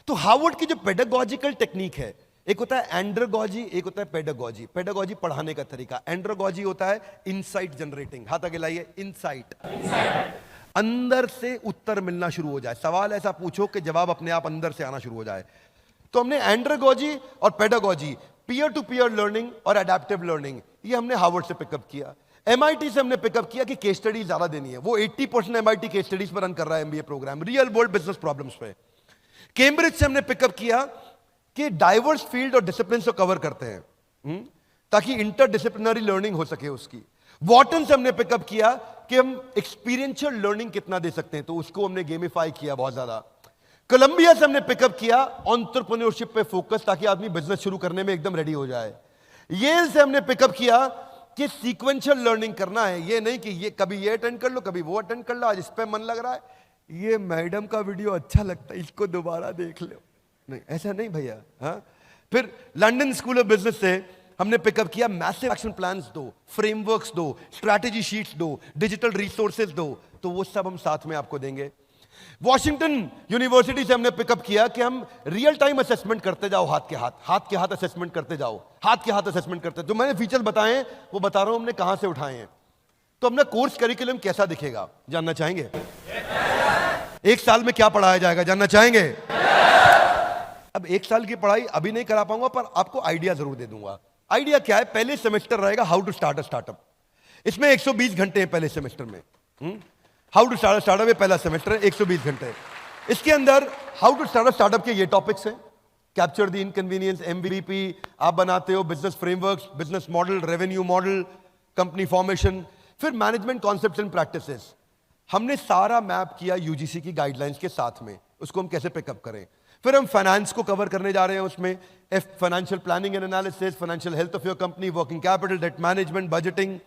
तो हार्वर्ड की जो पेडागॉजिकल टेक्निक है, एक होता है एंड्रोगॉजी, एक होता है पेडागॉजी। पेडागॉजी पढ़ाने का तरीका, एंड्रोगॉजी होता है इनसाइट जनरेटिंग। हाथ आगे लाइए, इनसाइट, अंदर से उत्तर मिलना शुरू हो जाए। सवाल ऐसा पूछो कि जवाब अपने आप अंदर से आना शुरू हो जाए। तो हमने एंड्रोगॉजी और pedagogy, peer to peer learning और एडेप्टिव लर्निंग, ये हमने हार्वर्ड से पिकअप किया। MIT से हमने पिकअप किया कि केस स्टडी ज्यादा देनी है। वो 80% MIT केस स्टडीज पर रन कर रहा है MBA programme, real world business problems पे। कैम्ब्रिज से हमने पिकअप किया कि डाइवर्स फील्ड और डिसिप्लिन को कवर करते हैं ताकि इंटरडिसिप्लिनरी लर्निंग हो सके उसकी। वॉटन से हमने पिकअप किया कि हम एक्सपीरियंशियल लर्निंग कितना दे सकते हैं, तो उसको हमने गेमिफाई किया बहुत ज्यादा। कोलंबिया से हमने पिकअप किया एंटरप्रेन्योरशिप पे फोकस, ताकि आदमी बिजनेस शुरू करने में एकदम रेडी हो जाए। येल से हमने पिकअप किया कि सीक्वेंशियल लर्निंग करना है, ये नहीं कि ये कभी ये अटेंड कर लो, कभी वो अटेंड कर लो, आज इस पे मन लग रहा है, ये मैडम का वीडियो अच्छा लगता है, इसको दोबारा देख लो, नहीं ऐसा नहीं भैया। हाँ, फिर लंदन स्कूल ऑफ बिजनेस से हमने पिकअप किया मैसिव एक्शन प्लान्स दो, फ्रेमवर्क्स दो, स्ट्रैटेजी शीट्स दो, डिजिटल रिसोर्सेज दो, तो वो सब हम साथ में आपको देंगे। वॉशिंगटन यूनिवर्सिटी से हमने पिकअप किया कि हम रियल टाइम असेसमेंट करते जाओ, हाथ के हाथ असेसमेंट करते जाओ, हाथ के हाथ असेसमेंट करते। जो मैंने फीचर्स बताए वो बता रहा हूं हमने कहां से उठाए हैं। तो अपना कोर्स करिकुलम कैसा दिखेगा जानना चाहेंगे? 1 साल में क्या पढ़ाया जाएगा जानना चाहेंगे? अब 1 साल की पढ़ाई अभी नहीं करा पाऊंगा, पर आपको आइडिया जरूर दे दूंगा। आइडिया क्या है? पहले सेमेस्टर रहेगा how to start a startup. इसमें 120 घंटे हैं पहले सेमेस्टर में। हाउ टू स्टार्ट स्टार्टअप में पहला सेमेस्टर है, 120 घंटे। इसके अंदर हाउ टू स्टार्ट स्टार्टअप के ये टॉपिक्स हैं, कैप्चर द इनकन्वीनियंस, MVP आप बनाते हो, business frameworks, business model, revenue model, company formation, फिर मैनेजमेंट कॉन्सेप्ट्स एंड प्रैक्टिसेस। हमने सारा मैप किया UGC की गाइडलाइंस के साथ में, उसको हम कैसे पिकअप करें। फिर हम फाइनेंस को कवर करने जा रहे हैं, उसमें financial planning and analysis, financial health of your company, working capital, debt management, budgeting.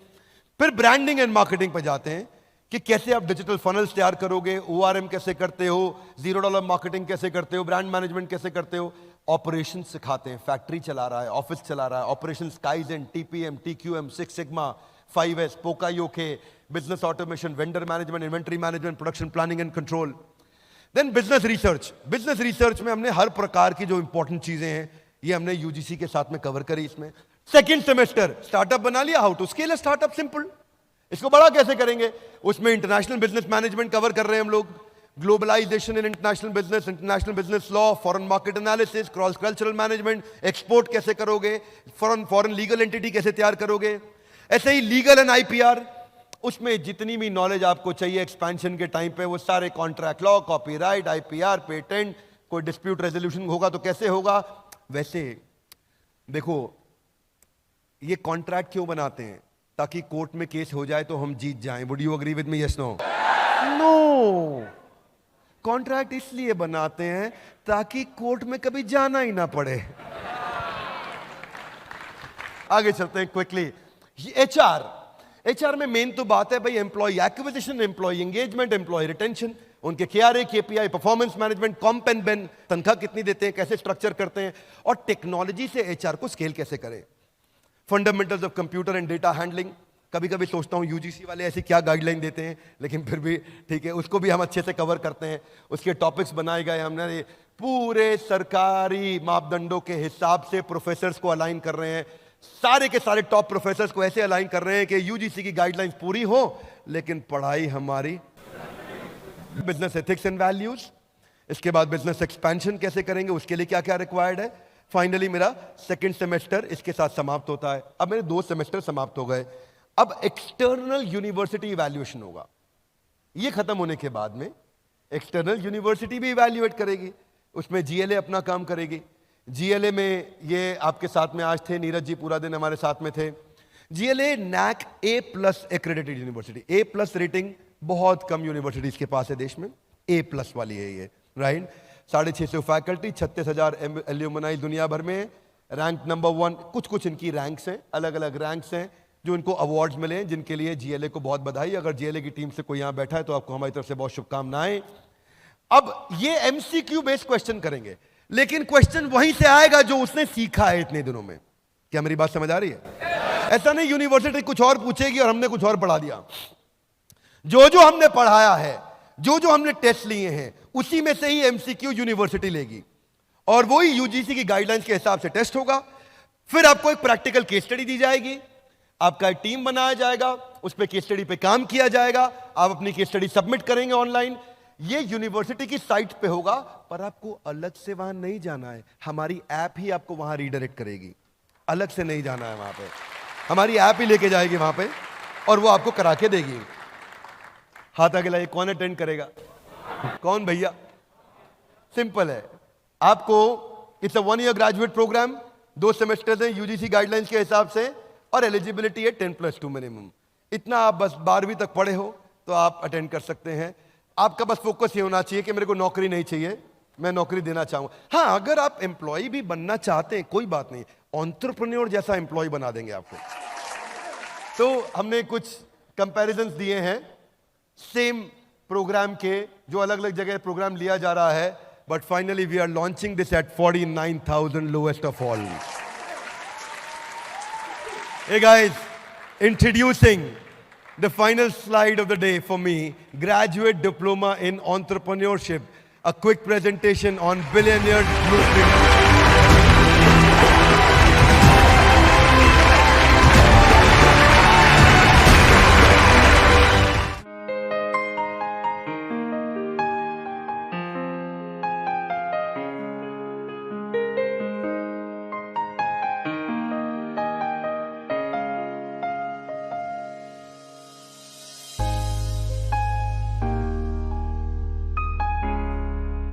फिर ब्रांडिंग एंड मार्केटिंग पर जाते हैं कि कैसे आप डिजिटल फनल्स तैयार करोगे, ORM कैसे करते हो, $0 मार्केटिंग कैसे करते हो, ब्रांड मैनेजमेंट कैसे करते हो, ऑपरेशन सिखाते हैं, फैक्ट्री चला रहा है, ऑफिस चला रहा है, operations kaizen, TPM, TQM, 6 sigma, 5S, pokayoke, business automation, vendor management, inventory management, production planning and control. Then business research. Business research में हमने हर प्रकार की जो इंपॉर्टेंट चीजें हैं ये हमने यूजीसी के साथ में कवर करी। इसमें सेकंड सेमेस्टर स्टार्टअप बना लिया, how to scale a startup, simple. इसको बड़ा कैसे करेंगे, उसमें इंटरनेशनल बिजनेस मैनेजमेंट कवर कर रहे हैं हम लोग, globalisation in international business law, foreign market analysis, cross cultural management, export कैसे करोगे, फॉरेन लीगल एंटिटी कैसे तैयार करोगे, ऐसे ही लीगल एंड IPR। उसमें जितनी भी नॉलेज आपको चाहिए एक्सपेंशन के टाइम पे, वो सारे contract law, copyright, IPR, patent, कोई डिस्प्यूट रेजोल्यूशन होगा तो कैसे होगा। वैसे देखो ये कॉन्ट्रैक्ट क्यों बनाते हैं, ताकि कोर्ट में केस हो जाए तो हम जीत जाएं। Would you agree with me, yes no? No, contract इसलिए बनाते हैं ताकि कोर्ट में कभी जाना ही ना पड़े। आगे चलते हैं क्विकली। HR में मेन तो बात है भाई employ acquisition, employ engagement, employ retention, उनके KRA, KPI, performance management, comp and ben, तनख्वाह कितनी देते हैं, कैसे स्ट्रक्चर करते हैं, और टेक्नोलॉजी से HR को स्केल कैसे करें। Fundamentals of computer and data handling. कभी कभी सोचता हूं UGC वाले ऐसी क्या गाइडलाइन देते हैं, लेकिन फिर भी ठीक है, उसको भी हम अच्छे से कवर करते हैं। उसके टॉपिक्स बनाए गए हमने, पूरे सरकारी मापदंडों के हिसाब से प्रोफेसर्स को अलाइन कर रहे हैं, सारे के सारे टॉप प्रोफेसर्स को ऐसे अलाइन कर रहे हैं कि UGC की गाइडलाइंस पूरी हो लेकिन पढ़ाई हमारी। बिजनेस एथिक्स एंड वैल्यूज, इसके बाद बिजनेस एक्सपेंशन कैसे करेंगे, उसके लिए क्या क्या रिक्वायर्ड है। फाइनली मेरा सेकंड सेमेस्टर इसके साथ समाप्त होता है। अब मेरे 2 सेमेस्टर समाप्त हो गए। अब एक्सटर्नल यूनिवर्सिटी इवैल्यूएशन होगा। ये खत्म होने के बाद में एक्सटर्नल यूनिवर्सिटी भी इवैल्यूएट करेगी, उसमें GLA अपना काम करेगी। GLA में ये आपके साथ में आज थे, नीरज जी पूरा दिन हमारे साथ में थे। GLA NAC A+ accredited university, A+ rating बहुत कम यूनिवर्सिटीज के पास है देश में, A+ वाली है ये, राइट। 650 फैकल्टी, 36,000 एल्यूमनाई दुनिया भर में, रैंक नंबर 1। कुछ इनकी रैंक्स हैं, अलग अलग रैंक्स हैं जो इनको अवार्ड्स मिले हैं, जिनके लिए GLA को बहुत बधाई। अगर GLA की टीम से कोई यहां बैठा है तो आपको हमारी तरफ से बहुत शुभकामनाएं। अब ये MCQ बेस्ड क्वेश्चन करेंगे, लेकिन क्वेश्चन वहीं से आएगा जो उसने सीखा है इतने दिनों में। क्या मेरी बात समझ आ रही है? ऐसा नहीं यूनिवर्सिटी कुछ और पूछेगी और हमने कुछ और पढ़ा दिया। जो हमने पढ़ाया है, जो हमने टेस्ट लिए हैं, उसी में से ही MCQ यूनिवर्सिटी लेगी और वही UGC की गाइडलाइंस के हिसाब से टेस्ट होगा। फिर आपको एक प्रैक्टिकल केस स्टडी दी जाएगी, आपका एक टीम बनाया जाएगा, उस पर केस स्टडी पे काम किया जाएगा, आप अपनी केस स्टडी सबमिट करेंगे ऑनलाइन। ये यूनिवर्सिटी की साइट पे होगा, पर आपको अलग से वहां नहीं जाना है, हमारी ऐप ही आपको वहां रीडायरेक्ट करेगी। अलग से नहीं जाना है वहां पे, हमारी ऐप ही लेके जाएगी वहां पे और वो आपको करा के देगी। हाथ आगे लाइए, कौन अटेंड करेगा? कौन भैया? सिंपल है, आपको it's a 1 year graduate programme, 2 semesters हैं UGC गाइडलाइंस के हिसाब से, और एलिजिबिलिटी है 10+2 मिनिमम। इतना आप बस 12वीं तक पढ़े हो तो आप अटेंड कर सकते हैं। आपका बस फोकस ये होना चाहिए कि मेरे को नौकरी नहीं चाहिए, मैं नौकरी देना चाहूंगा। हाँ, अगर आप एम्प्लॉय भी बनना चाहते हैं कोई बात नहीं, एंटरप्रेन्योर जैसा एम्प्लॉय बना देंगे आपको। तो हमने कुछ कंपैरिजंस दिए हैं सेम प्रोग्राम के, जो अलग अलग जगह प्रोग्राम लिया जा रहा है, but finally we are launching this at 49,000 lowest of all. Hey guys, introducing the final slide of the day for me, Graduate Diploma in Entrepreneurship, a quick presentation on Billionaires Blueprint.